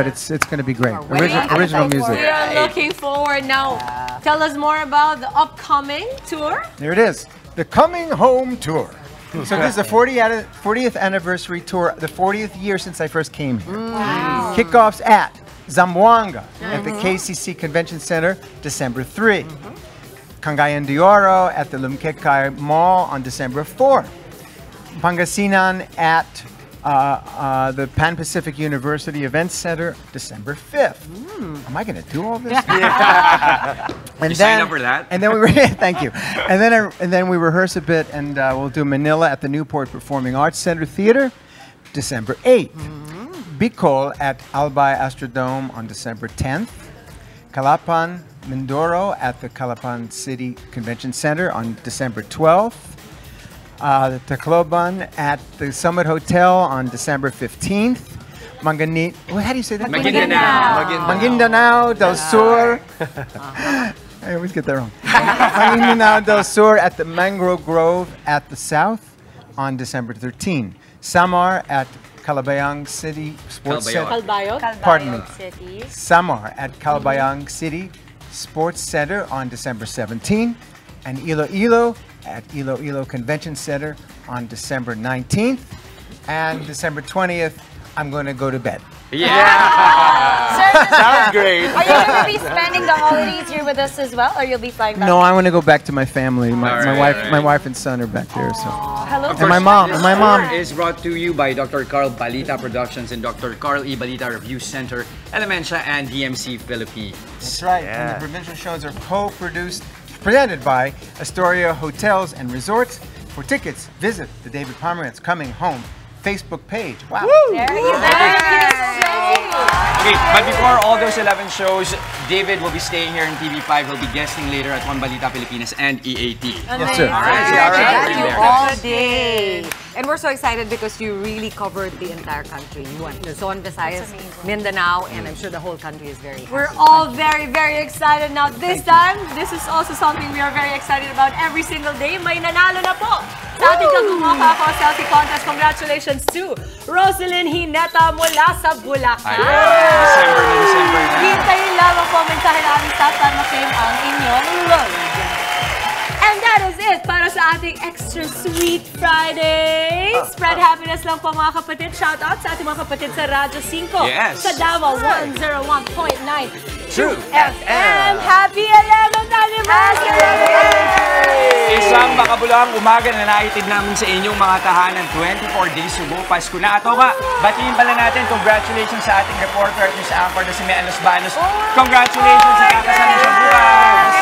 [SPEAKER 16] it's going to be great. Original music.
[SPEAKER 3] We are looking forward now. Tell us more about the upcoming tour.
[SPEAKER 16] There it is, the Coming Home Tour. So this is the 40th anniversary tour, the 40th year since I first came here.
[SPEAKER 3] Wow.
[SPEAKER 16] Kickoffs at Zamboanga at the KCC Convention Center, December 3. Cagayan de Oro at the Lumkekay Mall on December 4. Pangasinan at the Pan Pacific University Events Center, December 5th. Am I going to do all this?
[SPEAKER 5] And sign up for that?
[SPEAKER 16] And then thank you. And then we rehearse a bit, and we'll do Manila at the Newport Performing Arts Center Theater, December 8th. Bicol at Albay Astrodome on December 10th. Calapan, Mindoro at the Calapan City Convention Center on December 12th. The Tacloban at the Summit Hotel on December 15th. How do you say that?
[SPEAKER 4] Maguindanao.
[SPEAKER 16] Maguindanao del Sur. I always get that wrong. Maguindanao del Sur at the Mangrove Grove at the South on December 13. Samar at Calabayang City Sports Center. Pardon me.
[SPEAKER 6] City.
[SPEAKER 16] Samar at Calabayang City Sports Center on December 17. And Iloilo at Iloilo Convention Center on December 19th. And December 20th, I'm going to go to bed.
[SPEAKER 4] Sounds great.
[SPEAKER 6] Are you going to be spending the holidays here with us as well, or you'll be flying back?
[SPEAKER 16] No, I want to go back to my family. My wife and son are back there. So.
[SPEAKER 6] Hello.
[SPEAKER 16] And my mom. And my mom
[SPEAKER 8] is brought to you by Dr. Carl Balita Productions and Dr. Carl E. Balita Review Center, Elementia, and DMC Philippines.
[SPEAKER 16] That's right. And the provincial shows are co-produced, presented by Astoria Hotels and Resorts. For tickets, visit the David Pomeranz Coming Home Facebook page. Wow.
[SPEAKER 6] There you go.
[SPEAKER 8] Okay, but before all those 11 shows, David will be staying here in TV5. He'll be guesting later at One Balita Pilipinas and EAT.
[SPEAKER 16] Yes, sir.
[SPEAKER 8] All right.
[SPEAKER 7] You all day. And we're so excited because you really covered the entire country. You went Luzon, Visayas, Mindanao, and I'm sure the whole country is very happy.
[SPEAKER 3] We're all very, very excited. Now, this time, this is also something we are very excited about every single day. May nanalo na po sa ating Kagumawa Ako Selfie Contest. Congratulations to Rosalyn Hineta mula sa Bulacan.
[SPEAKER 8] December na.
[SPEAKER 3] Hintayin lamang po mensahe namin sa Makim ang inyong load. And that is it para sa ating Extra Sweet Friday. Spread happiness lang po mga kapatid. Shout out sa ating mga kapatid sa Radyo 5.
[SPEAKER 8] Yes.
[SPEAKER 3] Sa Davao 101.9
[SPEAKER 8] True
[SPEAKER 3] FM. Happy 11th anniversary!
[SPEAKER 8] Isang makabuluhang umaga na naitid namin sa inyong mga tahanan. 24 days subo, Pasko na. Ato nga, batiin pala natin. Congratulations sa ating reporter at sa anchor na si Mea Los Banos. Congratulations sa kakasama siya bukas!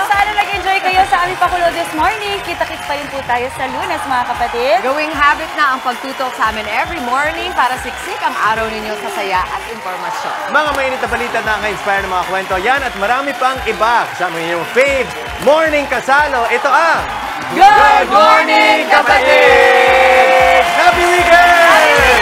[SPEAKER 6] Sana nag-enjoy kayo sa aming pakulo this morning. Kita-kits pa rin po tayo sa Lunes, mga kapatid.
[SPEAKER 7] Gawing habit na ang pagtutok sa amin every morning para siksik ang araw ninyong sasaya at impormasyon.
[SPEAKER 4] Mga mainit na balita na naka-inspire ng mga kwento yan at marami pang iba. Kasama inyong fave Morning Kasalo. Ito ang
[SPEAKER 3] Good Morning, Kapatid!
[SPEAKER 4] Happy Weekend!